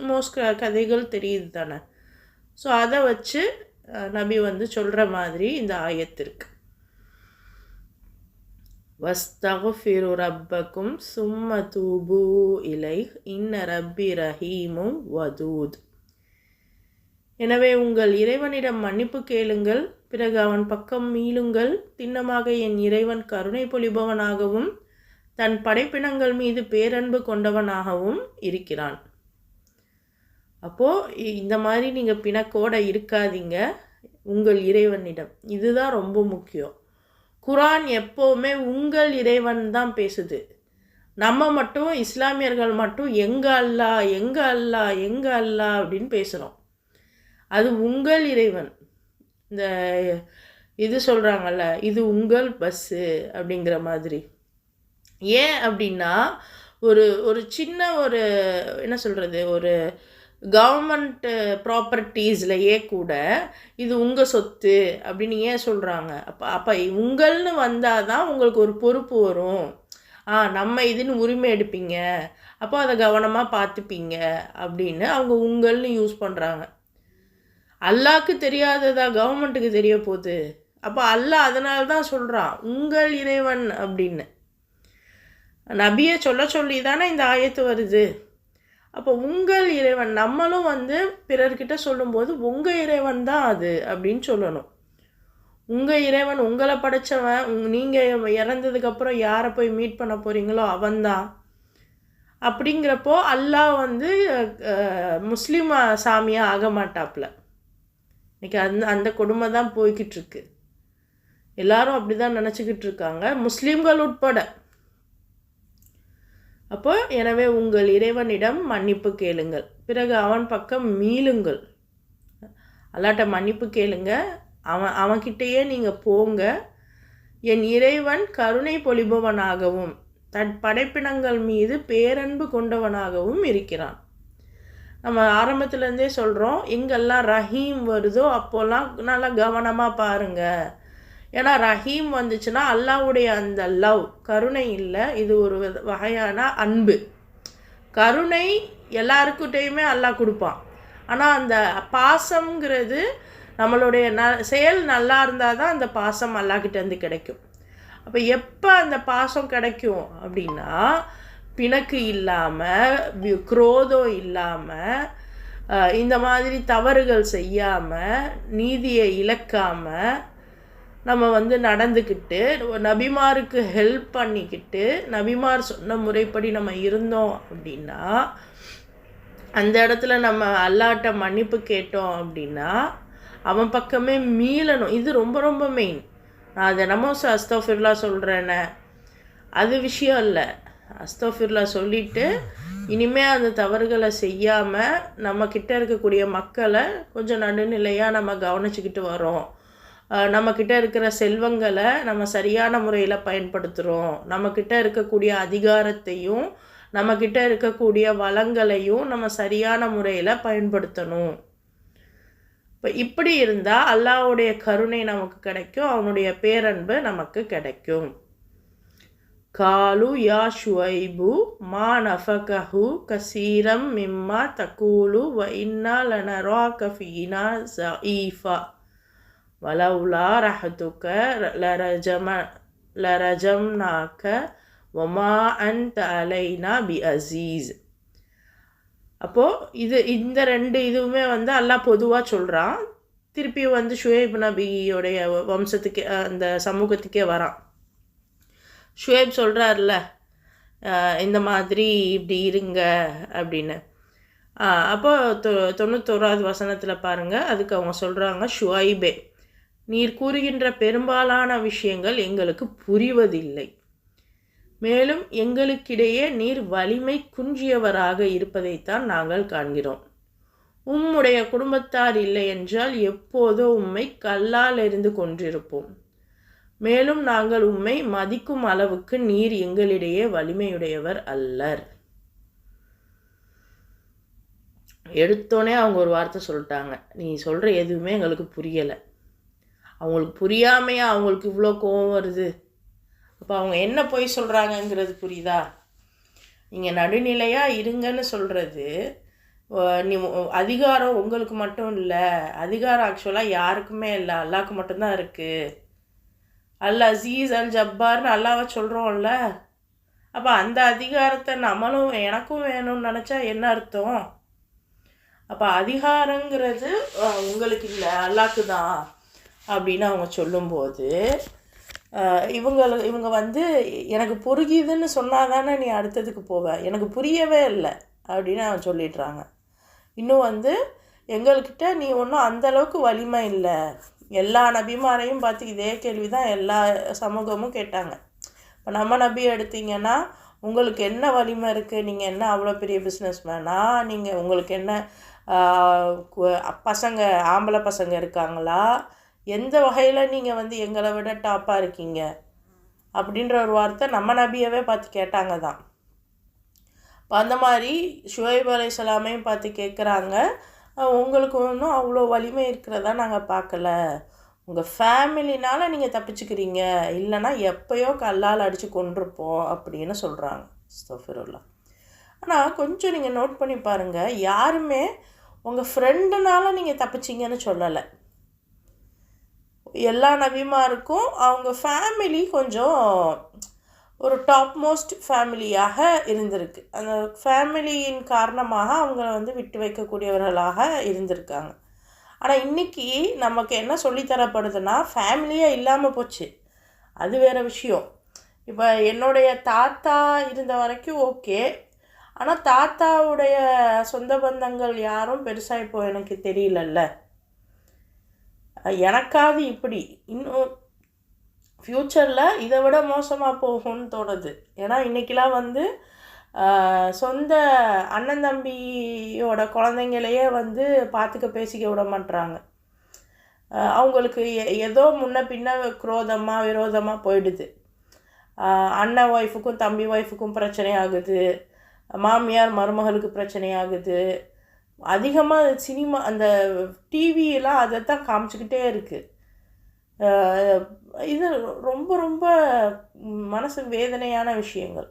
மோஸ்ட் கதைகள் தெரியுது தானே. ஸோ அதை வச்சு நபி வந்து சொல்கிற மாதிரி இந்த ஆயத்திற்கு வஸ்தஃபிரு ரப்பக்கும் சும்ம தூபு இலை இன்ன ரப்பி ரஹீமும் வதூத். எனவே உங்கள் இறைவனிடம் மன்னிப்பு கேளுங்கள், பிறகு அவன் பக்கம் மீளுங்கள். திண்ணமாக என் இறைவன் கருணை பொழிபவனாகவும் தன் படைப்பினங்கள் மீது பேரன்பு கொண்டவனாகவும் இருக்கிறான். அப்போது இந்த மாதிரி நீங்கள் பிணக்கோடு இருக்காதீங்க உங்கள் இறைவனிடம். இதுதான் ரொம்ப முக்கியம். குரான் எப்போவுமே உங்கள் இறைவன் தான் பேசுது. நம்ம மட்டும் இஸ்லாமியர்கள் மட்டும் எங்க அல்லா எங்க அல்லா எங்க அல்லா அப்படின்னு பேசுகிறோம். அது உங்கள் இறைவன். இந்த இது சொல்கிறாங்கல்ல, இது உங்கள் பஸ்ஸு அப்படிங்கிற மாதிரி. ஏன் அப்படின்னா ஒரு சின்ன ஒரு என்ன சொல்கிறது, ஒரு கவர்மெண்ட்டு ப்ராப்பர்ட்டிஸ்லையே கூட இது உங்கள் சொத்து அப்படின்னு ஏன் சொல்கிறாங்க? அப்போ உங்கள்னு வந்தால் தான் உங்களுக்கு ஒரு பொறுப்பு வரும். நம்ம இதுன்னு உரிமை எடுப்பீங்க, அப்போ அதை கவனமாக பார்த்துப்பீங்க அப்படின்னு அவங்க உங்கள்னு யூஸ் பண்ணுறாங்க. அல்லாஹ்க்கு தெரியாததா கவர்மெண்ட்டுக்கு தெரிய போகுது? அப்போ அல்லாஹ் அதனால தான் சொல்கிறான் உங்கள் இறைவன் அப்படின்னு. நபியை சொல்லி தானே இந்த ஆயத்து வருது. அப்போ உங்கள் இறைவன், நம்மளும் வந்து பிறர்கிட்ட சொல்லும்போது உங்கள் இறைவன் தான் அது அப்படின்னு சொல்லணும். உங்கள் இறைவன் உங்களை படைத்தவன். நீங்கள் இறந்ததுக்கப்புறம் யாரை போய் மீட் பண்ண போகிறீங்களோ அவன்தான். அப்படிங்கிறப்போ அல்லாஹ் வந்து முஸ்லீம் சாமியாக ஆக மாட்டாப்புல. இன்றைக்கி அந்த கொடுமை தான் போய்கிட்டு இருக்கு. எல்லாரும் அப்படி தான் நினச்சிக்கிட்டு இருக்காங்க, முஸ்லீம்கள் உட்பட. அப்போ எனவே உங்கள் இறைவனிடம் மன்னிப்பு கேளுங்கள், பிறகு அவன் பக்கம் மீளுங்கள். அல்லாட்ட மன்னிப்பு கேளுங்க, அவன்கிட்டயே நீங்கள் போங்க. என் இறைவன் கருணை பொழிபவனாகவும் தன் படைப்பினங்கள் மீது பேரன்பு கொண்டவனாகவும் இருக்கிறான். நம்ம ஆரம்பத்துலேருந்தே சொல்கிறோம், எங்கெல்லாம் ரஹீம் வருதோ அப்போல்லாம் நல்லா கவனமாக பாருங்கள். ஏன்னா ரஹீம் வந்துச்சுன்னா அல்லாஹ்வுடைய அந்த லவ், கருணை இல்லை, இது ஒரு வகையான அன்பு. கருணை எல்லாருக்கிட்டையுமே அல்லாஹ் கொடுப்பான். ஆனால் அந்த பாசம்ங்கிறது நம்மளுடைய செயல் நல்லா இருந்தால் தான் அந்த பாசம் அல்லாஹ்கிட்டேருந்து கிடைக்கும். அப்போ எப்போ அந்த பாசம் கிடைக்கும் அப்படின்னா, பிணக்கு இல்லாமல், குரோதம் இல்லாமல், இந்த மாதிரி தவறுகள் செய்யாமல், நீதியை இழக்காமல் நம்ம வந்து நடந்துக்கிட்டு, நபிமாருக்கு ஹெல்ப் பண்ணிக்கிட்டு, நபிமார் சொன்ன முறைப்படி நம்ம இருந்தோம் அப்படின்னா, அந்த இடத்துல நம்ம அல்லாஹ்ட்ட மன்னிப்பு கேட்டோம் அப்படின்னா அவன் பக்கமே மீளணும். இது ரொம்ப ரொம்ப மெயின். நான் தினமும் அஸ்தஃபிருல்லா சொல்கிறேனே, அது விஷயம் இல்லை. அஸ்தஃபிருல்லா சொல்லிவிட்டு இனிமேல் அந்த தவறுகளை செய்யாமல் நம்மக்கிட்ட இருக்கக்கூடிய மக்களை கொஞ்சம் நடுநிலையாக நம்ம கவனிச்சுக்கிட்டு வரோம். நம்மக்கிட்ட இருக்கிற செல்வங்களை நம்ம சரியான முறையில் பயன்படுத்துகிறோம். நம்மக்கிட்ட இருக்கக்கூடிய அதிகாரத்தையும் நம்மக்கிட்ட இருக்கக்கூடிய வளங்களையும் நம்ம சரியான முறையில் பயன்படுத்தணும். இப்போ இப்படி இருந்தால் அல்லாஹ்வுடைய கருணை நமக்கு கிடைக்கும், அவனுடைய பேரன்பு நமக்கு கிடைக்கும். காலு யா ஷுவைபு மா நஃபகஹு கசீரம் மிம்மா தகூலு வ இன்னா லனராக ஃபீனா ஸஈஃபா வலவுலா ரஹதுக லரஜம்னாக வமா அன்த அலைனா பி அசீஸ். அப்போது இந்த ரெண்டு இதுவுமே வந்து அல்லாஹ் பொதுவாக சொல்கிறான். திருப்பி வந்து ஷுவைப் நபியோடைய வம்சத்துக்கே, அந்த சமூகத்துக்கே வரான். ஷுவைப் சொல்கிறார்ல, இந்த மாதிரி இப்படி இருங்க அப்படின்னு. அப்போ 91வது வசனத்தில் பாருங்கள், அதுக்கு அவங்க சொல்கிறாங்க, ஷுஐபே, நீர் கூறுகின்ற பெரும்பாலான விஷயங்கள் எங்களுக்கு புரிவதில்லை. மேலும் எங்களுக்கிடையே நீர் வலிமை குன்றியவராக இருப்பதைத்தான் நாங்கள் காண்கிறோம். உம்முடைய குடும்பத்தார் இல்லை என்றால் எப்போதோ உம்மை கல்லால் எறிந்து கொண்டிருப்போம். மேலும் நாங்கள் உம்மை மதிக்கும் அளவுக்கு நீர் எங்களிடையே வலிமையுடையவர் அல்லர். எடுத்தோடனே அவங்க ஒரு வார்த்தை சொல்லிட்டாங்க, நீ சொல்கிற எதுவுமே எங்களுக்கு புரியலை. அவங்களுக்கு புரியாமையா அவங்களுக்கு இவ்வளோ கோபம் வருது. அப்போ அவங்க என்ன போய் சொல்கிறாங்கங்கிறது புரியுதா? நீங்கள் நடுநிலையாக இருங்கன்னு சொல்கிறது, நீ அதிகாரம் உங்களுக்கு மட்டும் இல்லை, அதிகாரம் ஆக்சுவலாக யாருக்குமே இல்லை, அல்லாஹ்க்கு மட்டும்தான் இருக்குது. அல் அசீஸ் அல் ஜப்பார்னு அல்லாவை சொல்கிறோம்ல. அப்போ அந்த அதிகாரத்தை நம்மளும் எனக்கும் வேணும்னு நினச்சா என்ன அர்த்தம்? அப்போ அதிகாரங்கிறது உங்களுக்கு இல்லை, அல்லாஹ்க்கு தான் அப்படின்னு அவங்க சொல்லும்போது இவங்க வந்து எனக்கு புரியுதுன்னு சொன்னால் தானே நீ அடுத்ததுக்கு போவ, எனக்கு புரியவே இல்லை அப்படின்னு அவன் சொல்லிடுறாங்க. இன்னும் வந்து எங்கள்கிட்ட நீ ஒன்றும் அந்தளவுக்கு வலிமை இல்லை. எல்லா நபிமாரையும் பார்த்து இதே கேள்வி தான் எல்லா சமூகமும் கேட்டாங்க. இப்போ நம்ம நபி எடுத்தீங்கன்னா, உங்களுக்கு என்ன வலிமை இருக்குது, நீங்கள் என்ன அவ்வளோ பெரிய பிஸ்னஸ் மேனா, நீங்கள் உங்களுக்கு என்ன பசங்க ஆம்பளை பசங்க இருக்காங்களா, எந்த வகையில் நீங்கள் வந்து எங்களை விட டாப்பாக இருக்கீங்க அப்படின்ற ஒரு வார்த்தை நம்ம நபியவே பார்த்து கேட்டாங்க தான். இப்போ அந்த மாதிரி ஷுஐப் அலைஹிஸ்ஸலாமையும் பார்த்து கேட்குறாங்க, உங்களுக்கு ஒன்றும் அவ்வளோ வலிமை இருக்கிறதா நாங்கள் பார்க்கல, உங்கள் ஃபேமிலினால் நீங்கள் தப்பிச்சுக்கிறீங்க, இல்லைன்னா எப்போயோ கல்லால் அடித்து கொண்டிருப்போம் அப்படின்னு சொல்கிறாங்க. அஸ்தக்ஃபிருல்லாஹ். ஆனால் கொஞ்சம் நீங்கள் நோட் பண்ணி பாருங்கள், யாருமே உங்கள் ஃப்ரெண்டுனால நீங்கள் தப்பிச்சிங்கன்னு சொல்லலை. எல்லா நபிமாருக்கும் அவங்க ஃபேமிலி கொஞ்சம் ஒரு டாப் மோஸ்ட் ஃபேமிலியாக இருந்திருக்கு. அந்த ஃபேமிலியின் காரணமாக அவங்கள வந்து விட்டு வைக்கக்கூடியவர்களாக இருந்திருக்காங்க. ஆனால் இன்றைக்கி நமக்கு என்ன சொல்லித்தரப்படுதுன்னா, ஃபேமிலியே இல்லாமல் போச்சு, அது வேறு விஷயம். இப்போ என்னுடைய தாத்தா இருந்த வரைக்கும் ஓகே, ஆனால் தாத்தாவுடைய சொந்த பந்தங்கள் யாரும் பெருசாக இப்போ எனக்கு தெரியலல்ல. எனக்காவது இப்படி இன்னும் ஃப்யூச்சரில் இதை விட மோசமாக போகும்னு தோணுது. ஏன்னா இன்றைக்கெலாம் வந்து சொந்த அண்ணன் தம்பியோட குழந்தைங்களையே வந்து பார்த்துக்க பேசிக்க விட மாட்டுறாங்க. அவங்களுக்கு ஏதோ முன்ன பின்ன குரோதமாக விரோதமாக போயிடுது. அண்ணன் ஒய்ஃபுக்கும் தம்பி ஒய்ஃபுக்கும் பிரச்சனை ஆகுது, மாமியார் மருமகளுக்கு பிரச்சனை ஆகுது. அதிகமாக சினிமா அந்த டிவியெல்லாம் அதை தான் காமிச்சிக்கிட்டே இருக்குது. இது ரொம்ப ரொம்ப மனசு வேதனையான விஷயங்கள்.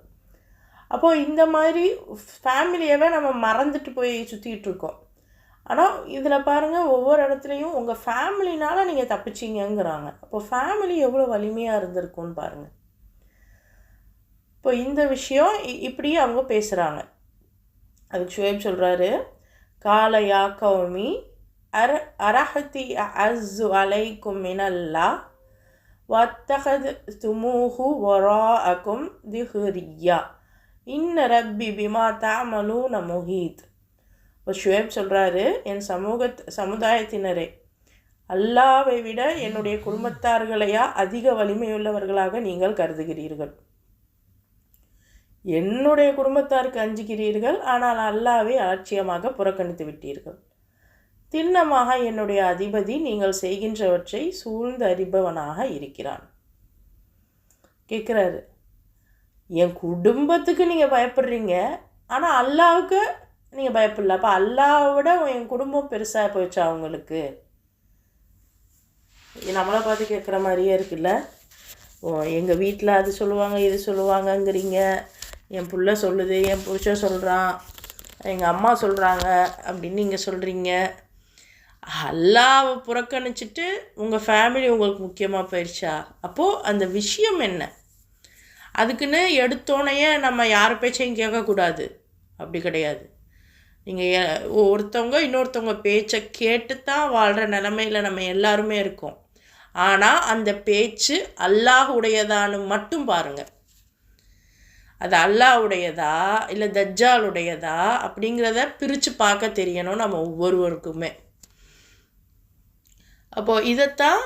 அப்போது இந்த மாதிரி ஃபேமிலியவே நம்ம மறந்துட்டு போய் சுற்றிக்கிட்டு இருக்கோம். ஆனால் இதில் பாருங்கள், ஒவ்வொரு இடத்துலையும் உங்கள் ஃபேமிலினால் நீங்கள் தப்பிச்சிங்கங்கிறாங்க. அப்போ ஃபேமிலி எவ்வளோ வலிமையாக இருந்திருக்கும்னு பாருங்கள். இப்போ இந்த விஷயம் இப்படியே அவங்க பேசுகிறாங்க. அதுக்கு ஷுஐப் சொல்கிறாரு, கால யா கௌமி அரஹதி அஸ்ஸு அலைக்கும் மினல்லாஹ் வத்தகதுமுஹு வராஅக்கும் திஹ்ரியா இன்ன ரப்பி பிமா தஅமலூன முஹீத். இப்போ ஷுஐப் சொல்கிறாரு, என் சமுதாயத்தினரே, அல்லாவை விட என்னுடைய குடும்பத்தார்களையா அதிக வலிமையுள்ளவர்களாக நீங்கள் கருதுகிறீர்கள். என்னுடைய குடும்பத்தாருக்கு அஞ்சுகிறீர்கள், ஆனால் அல்லாவை அலட்சியமாக புறக்கணித்து விட்டீர்கள். திண்ணமாக என்னுடைய அதிபதி நீங்கள் செய்கின்றவற்றை சூழ்ந்து அறிபவனாக இருக்கிறான். கேட்குறாரு, என் குடும்பத்துக்கு நீங்கள் பயப்படுறீங்க, ஆனால் அல்லாவுக்கு நீங்கள் பயப்படல. அப்போ அல்லாவை விட என் குடும்பம் பெருசாக போயிடுச்சா அவங்களுக்கு? நம்மளை பார்த்து கேட்குற மாதிரியே இருக்குல்ல. எங்கள் வீட்டில் அது சொல்லுவாங்க இது சொல்லுவாங்கங்கிறீங்க, என் புள்ள சொல்லுது, என் புருஷன் சொல்கிறான், எங்கள் அம்மா சொல்கிறாங்க அப்படின்னு நீங்கள் சொல்கிறீங்க. அல்லாவை புறக்கணிச்சிட்டு உங்கள் ஃபேமிலி உங்களுக்கு முக்கியமாக போயிடுச்சா? அப்போது அந்த விஷயம் என்ன? அதுக்குன்னு எடுத்தோனையே நம்ம யார் பேச்சையும் கேட்கக்கூடாது, அப்படி கிடையாது. நீங்கள் ஒருத்தவங்க இன்னொருத்தவங்க பேச்சை கேட்டு தான் வாழ்கிற நிலமையில் நம்ம எல்லாருமே இருக்கோம். ஆனால் அந்த பேச்சு அல்லாஹ் உடையதான்னு மட்டும் பாருங்கள். அது அல்லாஹ்வுடையதா இல்லை தஜ்ஜாலுடையதா அப்படிங்கிறத பிரித்து பார்க்க தெரியணும் நம்ம ஒவ்வொருவருக்குமே. அப்போது இதைத்தான்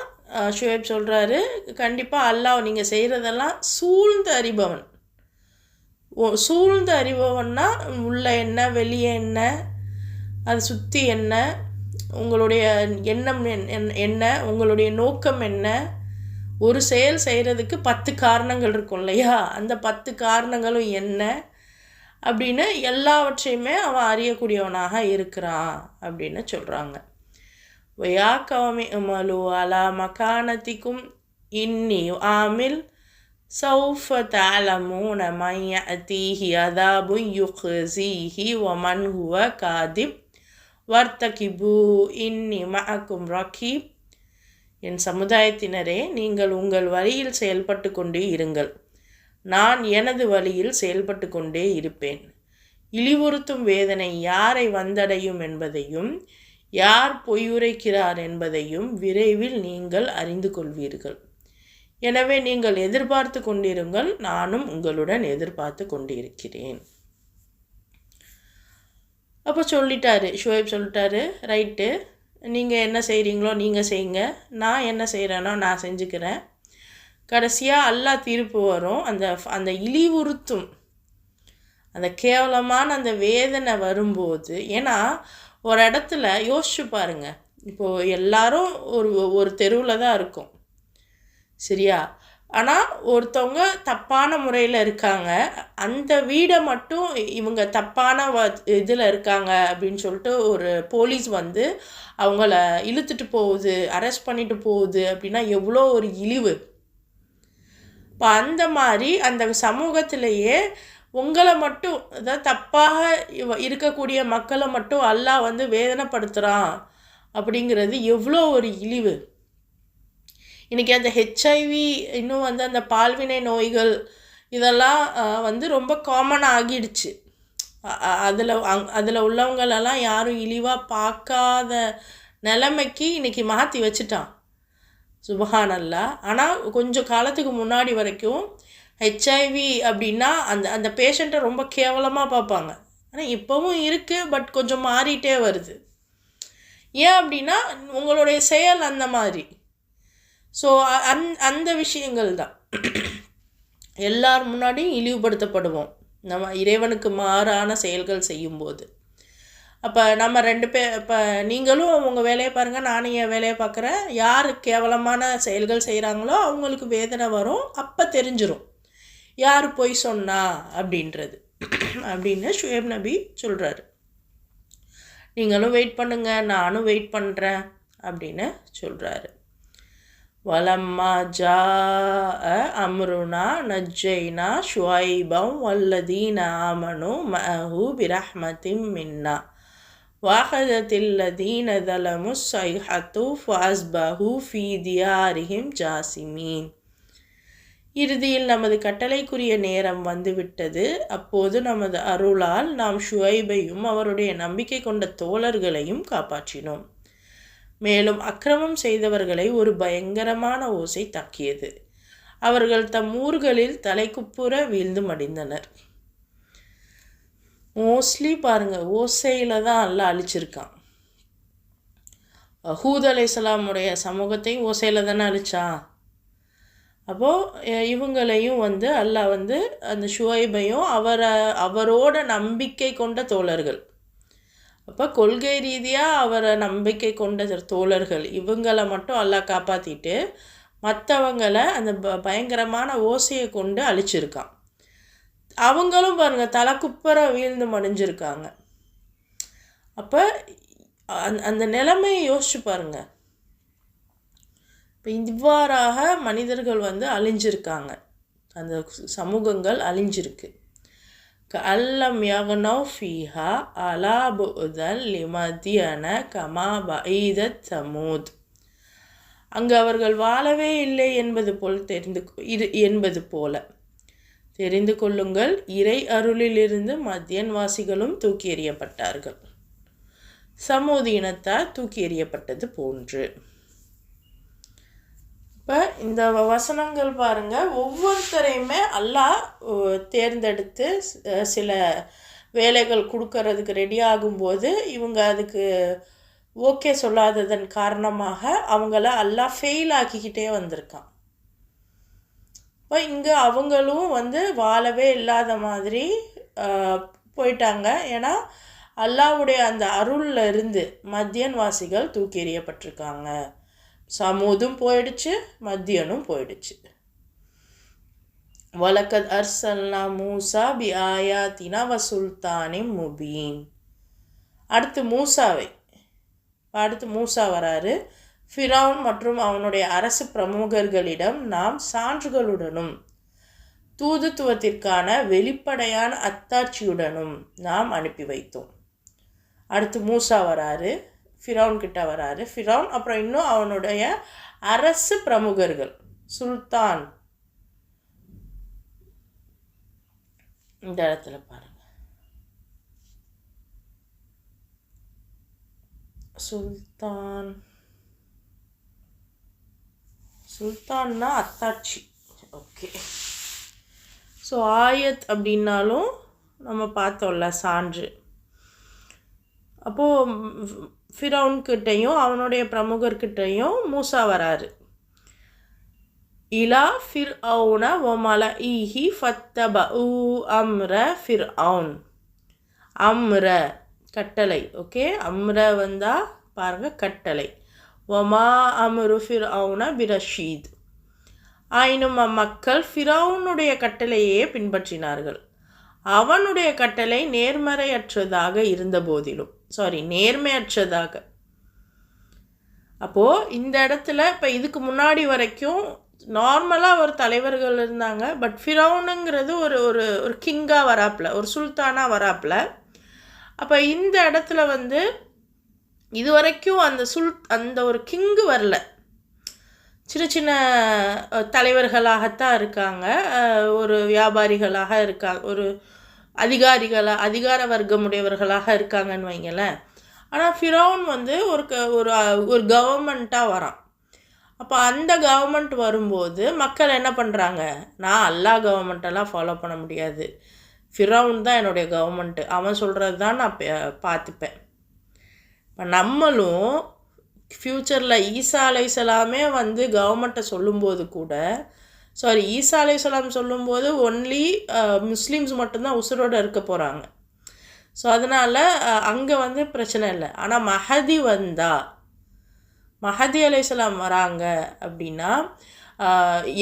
ஷுவைப் சொல்கிறாரு, கண்டிப்பாக அல்லாஹ் நீங்கள் செய்கிறதெல்லாம் சூழ்ந்து அறிபவன். சூழ்ந்து அறிபவன்னா உள்ள என்ன வெளியே என்ன அதை சுற்றி என்ன, உங்களுடைய எண்ணம் என்ன, உங்களுடைய நோக்கம் என்ன. ஒரு செயல் செய்கிறதுக்கு 10 காரணங்கள் இருக்கும் இல்லையா, அந்த 10 காரணங்களும் என்ன அப்படின்னு எல்லாவற்றையுமே அவன் அறியக்கூடியவனாக இருக்கிறான் அப்படின்னு சொல்கிறாங்க. வயா கவமி மலு அலா மகானத்திக்கும் இன்னி ஆமில் சௌஃப தஅலமூன மன் யஅதீஹி அதாபுன் யுக்ஸீஹி வமன் ஹுவ காதிப் வர்த்தகிபு இன்னி மஅக்கும் ரகீப். என் சமுதாயத்தினரே, நீங்கள் உங்கள் வழியில் செயல்பட்டு கொண்டே இருங்கள், நான் எனது வழியில் செயல்பட்டு கொண்டே இருப்பேன். இழிவுறுத்தும் வேதனை யாரை வந்தடையும் என்பதையும் யார் பொய்யுரைக்கிறார் என்பதையும் விரைவில் நீங்கள் அறிந்து கொள்வீர்கள். எனவே நீங்கள் எதிர்பார்த்து கொண்டிருங்கள், நானும் உங்களுடன் எதிர்பார்த்து கொண்டிருக்கிறேன். அப்போ சொல்லிட்டாரு, ஷுவைப் சொல்லிட்டாரு, ரைட்டு, நீங்கள் என்ன செய்கிறீங்களோ நீங்கள் செய்யுங்க, நான் என்ன செய்கிறேனோ நான் செஞ்சுக்கிறேன். கடைசியாக அல்லாஹ் தீர்ப்பு வரும். அந்த இழிவுறுத்தும் அந்த கேவலமான அந்த வேதனை வரும்போது, ஏன்னா ஒரு இடத்துல யோசிச்சு பாருங்க, இப்போது எல்லாரும் ஒரு தெருவில் தான் இருக்கும், சரியா? ஆனால் ஒருத்தவங்க தப்பான முறையில் இருக்காங்க, அந்த வீடை மட்டும் இவங்க தப்பான இதில் இருக்காங்க அப்படின்னு சொல்லிட்டு ஒரு போலீஸ் வந்து அவங்கள இழுத்துட்டு போகுது, அரெஸ்ட் பண்ணிட்டு போகுது அப்படின்னா எவ்வளோ ஒரு இழிவு. இப்போ அந்த மாதிரி அந்த சமூகத்திலேயே உங்களை மட்டும், அதாவது தப்பாக இருக்கக்கூடிய மக்களை மட்டும் அல்லாஹ் வந்து வேதனைப்படுத்துகிறான் அப்படிங்கிறது எவ்வளோ ஒரு இழிவு. இன்றைக்கி அந்த ஹெச்ஐவி, இன்னும் வந்து அந்த பால்வினை நோய்கள், இதெல்லாம் வந்து ரொம்ப காமனாக ஆகிடுச்சு. அதில் உள்ளவங்களெல்லாம் யாரும் இழிவாக பார்க்காத நிலைமைக்கு இன்றைக்கி மாற்றி வச்சுட்டான், சுபஹானல்லாஹ். ஆனால் கொஞ்சம் காலத்துக்கு முன்னாடி வரைக்கும் ஹெச்ஐவி அப்படின்னா அந்த பேஷண்ட்டை ரொம்ப கேவலமாக பார்ப்பாங்க. ஆனால் இப்போவும் இருக்குது, பட் கொஞ்சம் மாறிட்டே வருது. ஏன் அப்படின்னா உங்களுடைய செயல் அந்த மாதிரி. ஸோ அந்த விஷயங்கள் தான் எல்லார் முன்னாடியும் இழிவுபடுத்தப்படுவோம் நம்ம இறைவனுக்கு மாறான செயல்கள் செய்யும்போது. அப்போ நம்ம 2 பேர், இப்போ நீங்களும் உங்கள் வேலையை பாருங்கள், நானும் என் வேலையை பார்க்குறேன். யார் கேவலமான செயல்கள் செய்கிறாங்களோ அவங்களுக்கு வேதனை வரும், அப்போ தெரிஞ்சிடும் யார் பொய் சொன்னா அப்படின்றது அப்படின்னு ஷுவைப் நபி சொல்கிறாரு. நீங்களும் வெயிட் பண்ணுங்க, நானும் வெயிட் பண்ணுறேன் அப்படின்னு சொல்கிறாரு. வலம்மா ஜாஅ அம்ருனா நஜ்ஜைனா ஷுவைபம் வல்லதீன ஆமனு மஅஹு பிரஹ்மத்தின் மின்னா வஅஹதத்தில்லதீன ஸலமு ஸைஹத்து ஃபஅஸ்பஹு ஃபீ தியாரிஹிம் ஜாசிமீன். இறுதியில் நமது கட்டளைக்குரிய நேரம் வந்துவிட்டது. அப்போது நமது அருளால் நாம் ஷுவைபையும் அவருடைய நம்பிக்கை கொண்ட தோழர்களையும் காப்பாற்றினோம். மேலும் அக்கிரமம் செய்தவர்களை ஒரு பயங்கரமான ஓசை தாக்கியது. அவர்கள் தம் ஊர்களில் தலைக்குப்புற வீழ்ந்து மடிந்தனர். மோஸ்ட்லி பாருங்கள், ஓசையில் தான் அல்லாஹ் அழிச்சிருக்கான். ஹூத் அலைஹிஸ்ஸலாமுடைய சமூகத்தையும் ஓசையில் தானே அழிச்சான். அப்போது இவங்களையும் வந்து அல்லாஹ் வந்து அந்த ஷுவைபையும் அவரோட நம்பிக்கை கொண்ட தோழர்கள், அப்போ கொள்கை ரீதியாக அவரை நம்பிக்கை கொண்ட தோழர்கள், இவங்களை மட்டும் அல்லாஹ் காப்பாற்றிட்டு மற்றவங்களை அந்த பயங்கரமான ஓசையை கொண்டு அழிச்சிருக்கான். அவங்களும் பாருங்கள் தலைக்குப்புற வீழ்ந்து மடிஞ்சிருக்காங்க. அப்போ அந்த நிலைமையை யோசிச்சு பாருங்கள். இப்போ இவ்வாறாக மனிதர்கள் வந்து அழிஞ்சிருக்காங்க, அந்த சமூகங்கள் அழிஞ்சிருக்கு. கல்லம் யக்னவ் ஃபீஹா அலா புஅதன் லிமதியன கமா பஈதத் சமூத். அங்கு அவர்கள் வாழவே இல்லை என்பது போல தெரிந்து கொள்ளுங்கள், இறை அருளிலிருந்து மத்தியன் வாசிகளும் தூக்கி எறியப்பட்டார்கள், சமூக இனத்தார் தூக்கி எறியப்பட்டது போன்று. இப்போ இந்த வசனங்கள் பாருங்கள், ஒவ்வொருத்தரையுமே அல்லாஹ் தேர்ந்தெடுத்து சில வேலைகள் கொடுக்கறதுக்கு ரெடி ஆகும்போது இவங்க அதுக்கு ஓகே சொல்லாததன் காரணமாக அவங்கள அல்லாஹ் ஃபெயில் ஆக்கிக்கிட்டே வந்திருக்கான். இப்போ இங்கே அவங்களும் வாழவே இல்லாத மாதிரி போயிட்டாங்க. ஏன்னா அல்லாஹ்வுடைய அந்த அருளில் இருந்து மத்தியன் வாசிகள் தூக்கி எறியப்பட்டிருக்காங்க. சமூதும் போயிடுச்சு, மத்தியனும் போயிடுச்சு. வலக்கத் அர்சல்னா மூசா பி ஆயாத்தினா வ சுல்தானின் முபீன். அடுத்து மூசா வராரு. ஃபிரௌன் மற்றும் அவனுடைய அரசு பிரமுகர்களிடம் நாம் சான்றுகளுடனும் தூதுத்துவத்திற்கான வெளிப்படையான அத்தாட்சியுடனும் நாம் அனுப்பி வைத்தோம். அடுத்து மூசா வராரு, ஃபிரௌன் கிட்ட வராரு. ஃபிரௌன் அப்புறம் இன்னும் அவனுடைய அரசு பிரமுகர்கள், சுல்தான். இந்த இடத்துல பாருங்க, சுல்தான்னா அத்தாட்சி. ஓகே, ஸோ ஆயத் அப்படின்னாலும் நம்ம பார்த்தோம்ல சான்று. அப்போது ஃபிரௌன்கிட்டையும் அவனுடைய பிரமுகர்கிட்டையும் மூசா வராரு. இலா ஃபிர் அவுன ஒமல ஈஹி ஃபத்தபு அம்ர ஃபிர் அவுன். அம்ர கட்டளை. ஓகே, அம்ர வந்தால் பாருங்கள் கட்டளை. ஒமா அம்ரு ஃபிர் அவுன பிரஷீத். ஆயினும் அம்மக்கள் ஃபிரௌனுடைய கட்டளையே பின்பற்றினார்கள். அவனுடைய கட்டளை நேர்மையற்றதாக இருந்த போதிலும் நேர்மையற்றதாக. அப்போது இந்த இடத்துல இப்போ இதுக்கு முன்னாடி வரைக்கும் நார்மலாக ஒரு தலைவர்கள் இருந்தாங்க. பட் ஃபிரௌனுங்கிறது ஒரு ஒரு ஒரு கிங்காக வராப்பில், ஒரு சுல்தானாக வராப்பில். அப்போ இந்த இடத்துல இது வரைக்கும் அந்த ஒரு கிங்கு வரல. சின்ன சின்ன தலைவர்களாகத்தான் இருக்காங்க, ஒரு வியாபாரிகளாக இருக்காங்க, ஒரு அதிகார வர்க்கமுடையவர்களாக இருக்காங்கன்னு வைங்களேன். ஆனால் ஃபிரௌன் ஒரு கவர்மெண்ட்டாக வரான். அப்போ அந்த கவர்மெண்ட் வரும்போது மக்கள் என்ன பண்ணுறாங்க, நான் அல்லாஹ் கவர்மெண்ட்டெல்லாம் ஃபாலோ பண்ண முடியாது, ஃபிரௌன் தான் என்னுடைய கவர்மெண்ட்டு, அவன் சொல்கிறது தான் நான் பார்த்துப்பேன். இப்போ நம்மளும் ஃப்யூச்சரில் ஈசா அலைஹிஸ்ஸலாமே கவர்மெண்ட்டை சொல்லும்போது கூட, ஈசா அலைஹிஸ்ஸலாம் சொல்லும்போது ஒன்லி முஸ்லீம்ஸ் மட்டும்தான் உசுரோடு இருக்க போகிறாங்க. ஸோ அதனால் அங்கே பிரச்சனை இல்லை. ஆனால் மஹதி அலைஹிஸ்ஸலாம் வராங்க அப்படின்னா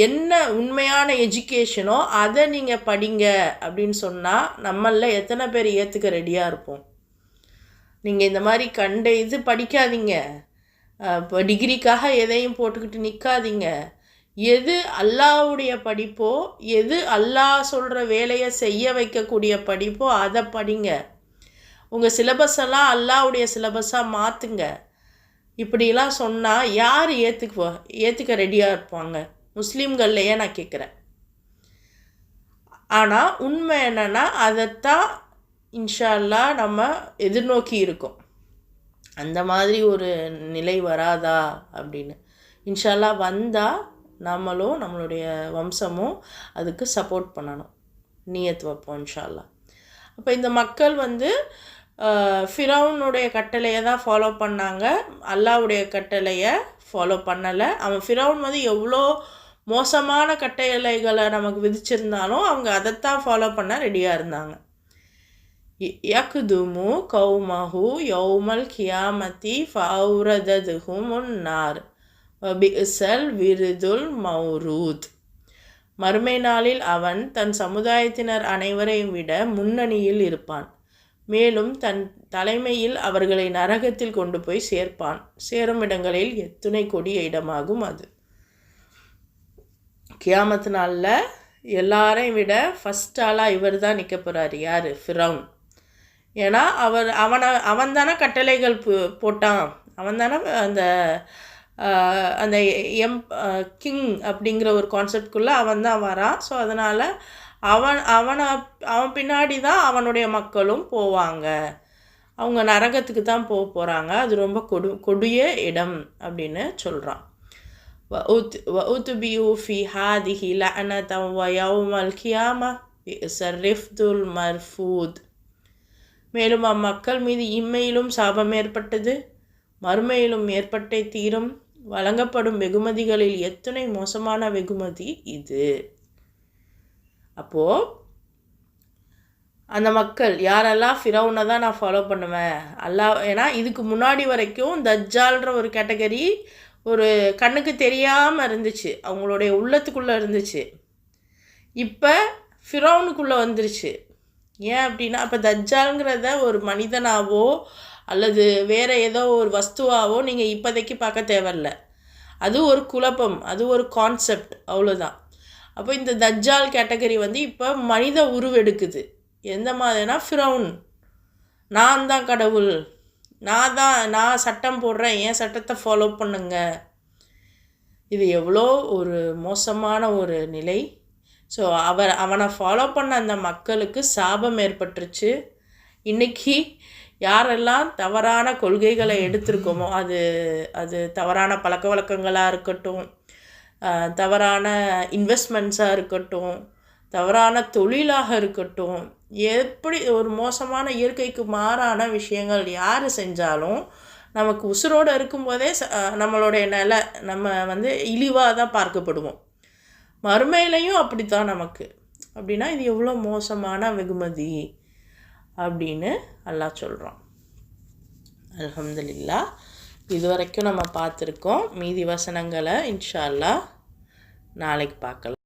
என்ன உண்மையான எஜுகேஷனோ அதை நீங்கள் படிங்க அப்படின்னு சொன்னால் நம்மளில் எத்தனை பேர் ஏற்றுக்க ரெடியாக இருப்போம்? நீங்கள் இந்த மாதிரி இது படிக்காதீங்க, இப்போ டிகிரிக்காக எதையும் போட்டுக்கிட்டு நிற்காதீங்க. எது அல்லாஹ்வுடைய படிப்போ, எது அல்லாஹ் சொல்கிற வேலையை செய்ய வைக்கக்கூடிய படிப்போ அதை படிங்க. உங்கள் சிலபஸெல்லாம் அல்லாஹ்வுடைய சிலபஸாக மாற்றுங்க. இப்படிலாம் சொன்னால் யார் ஏற்றுக்க ரெடியாக இருப்பாங்க? முஸ்லீம்கள்லையே நான் கேட்குறேன். ஆனால் உண்மை என்னென்னா அதைத்தான் இன்ஷா அல்லாஹ் நம்ம எதிர்நோக்கி இருக்கோம். அந்த மாதிரி ஒரு நிலை வராதா அப்படின்னு இன்ஷா அல்லாஹ் வந்தால் நம்மளும் நம்மளுடைய வம்சமும் அதுக்கு சப்போர்ட் பண்ணணும், நியத் வைப்போம் இன்ஷா அல்லாஹ். அப்போ இந்த மக்கள் ஃபிரௌனுடைய கட்டளையை தான் ஃபாலோ பண்ணாங்க, அல்லாஹ்வுடைய கட்டளையை ஃபாலோ பண்ணலை. அவன் ஃபிரௌன் எவ்வளோ மோசமான கட்டளைகளை நமக்கு விதிச்சிருந்தாலும் அவங்க அதைத்தான் ஃபாலோ பண்ண ரெடியாக இருந்தாங்க. யக்துமு கௌமஹு யௌமல் கியாமத்தி ஃபௌரததுஹுமுன் நார் வபிஇஸல் விருதுல் மௌரூத். மறுமை நாளில் அவன் தன் சமுதாயத்தினர் அனைவரையும் விட முன்னணியில் இருப்பான். மேலும் தன் தலைமையில் அவர்களை நரகத்தில் கொண்டு போய் சேர்ப்பான். சேரும் இடங்களில் எத்துணை கொடிய இடமாகும் அது. கியாமத்து நாளில் எல்லாரையும் விட ஃபஸ்ட் ஆளாக இவர் தான் நிற்க போகிறார். யார்? ஃபிரௌன். ஏன்னா அவன் தானே கட்டளைகள் போட்டான், அவன் தானே அந்த கிங் அப்படிங்கிற ஒரு கான்செப்டுக்குள்ளே அவன் தான் வரான். ஸோ அதனால் அவன் பின்னாடி தான் அவனுடைய மக்களும் போவாங்க. அவங்க நரகத்துக்கு தான் போகிறாங்க. அது ரொம்ப கொடிய இடம் அப்படின்னு சொல்கிறான். وَأُتْبِعُوا فِي هَذِهِ لَعْنَةً وَيَوْمَ الْقِيَامَةِ بِئْسَ الرِّفْدُ الْمَرْفُودُ. மேலும் அம்மக்கள் மீது இம்மையிலும் சாபம் ஏற்பட்டது, மறுமையிலும் ஏற்பட்டே தீரும். வழங்கப்படும் வெகுமதிகளில் எத்தனை மோசமான வெகுமதி இது. அப்போது அந்த மக்கள் யாரெல்லாம் ஃபிரௌனை தான் நான் ஃபாலோ பண்ணுவேன் ஏன்னா இதுக்கு முன்னாடி வரைக்கும் தஜ்ஜால்ன்ற ஒரு கேட்டகரி ஒரு கண்ணுக்கு தெரியாமல் இருந்துச்சு, அவங்களுடைய உள்ளத்துக்குள்ளே இருந்துச்சு. இப்போ ஃபிரௌனுக்குள்ளே வந்துருச்சு. ஏன் அப்படின்னா அப்போ தஜ்ஜாலுங்கிறத ஒரு மனிதனாவோ அல்லது வேறு ஏதோ ஒரு வஸ்துவாவோ நீங்கள் இப்போதைக்கு பார்க்க தேவையில்ல. அது ஒரு குழப்பம், அது ஒரு கான்செப்ட், அவ்வளோதான். அப்போ இந்த தஜ்ஜால் கேட்டகரி இப்போ மனித உருவெடுக்குது. எந்த மாதிரினா ஃபிரௌன், நான் தான் கடவுள், நான் சட்டம் போடுறேன், என் சட்டத்தை ஃபாலோ பண்ணுங்க. இது எவ்வளோ ஒரு மோசமான ஒரு நிலை. ஸோ அவனை ஃபாலோ பண்ண அந்த மக்களுக்கு சாபம் ஏற்பட்டுருச்சு. இன்றைக்கி யாரெல்லாம் தவறான கொள்கைகளை எடுத்திருக்கோமோ அது தவறான பழக்க வழக்கங்களாக இருக்கட்டும், தவறான இன்வெஸ்ட்மெண்ட்ஸாக இருக்கட்டும், தவறான தொழிலாக இருக்கட்டும், எப்படி ஒரு மோசமான இயற்கைக்கு மாறான விஷயங்கள் யார் செஞ்சாலும் நமக்கு உசுரோடு இருக்கும்போதே நம்மளுடைய நிலை நம்ம இழிவாக தான் பார்க்கப்படுவோம். மறுமையிலையும் அப்படி தான் நமக்கு. அப்படின்னா இது எவ்வளோ மோசமான வெகுமதி அப்படின்னு அல்லாஹ் சொல்கிறான். அல்ஹம்துலில்லாஹ். இதுவரைக்கும் நம்ம பார்த்துருக்கோம். மீதி வசனங்களை இன்ஷா அல்லாஹ் நாளைக்கு பார்க்கலாம்.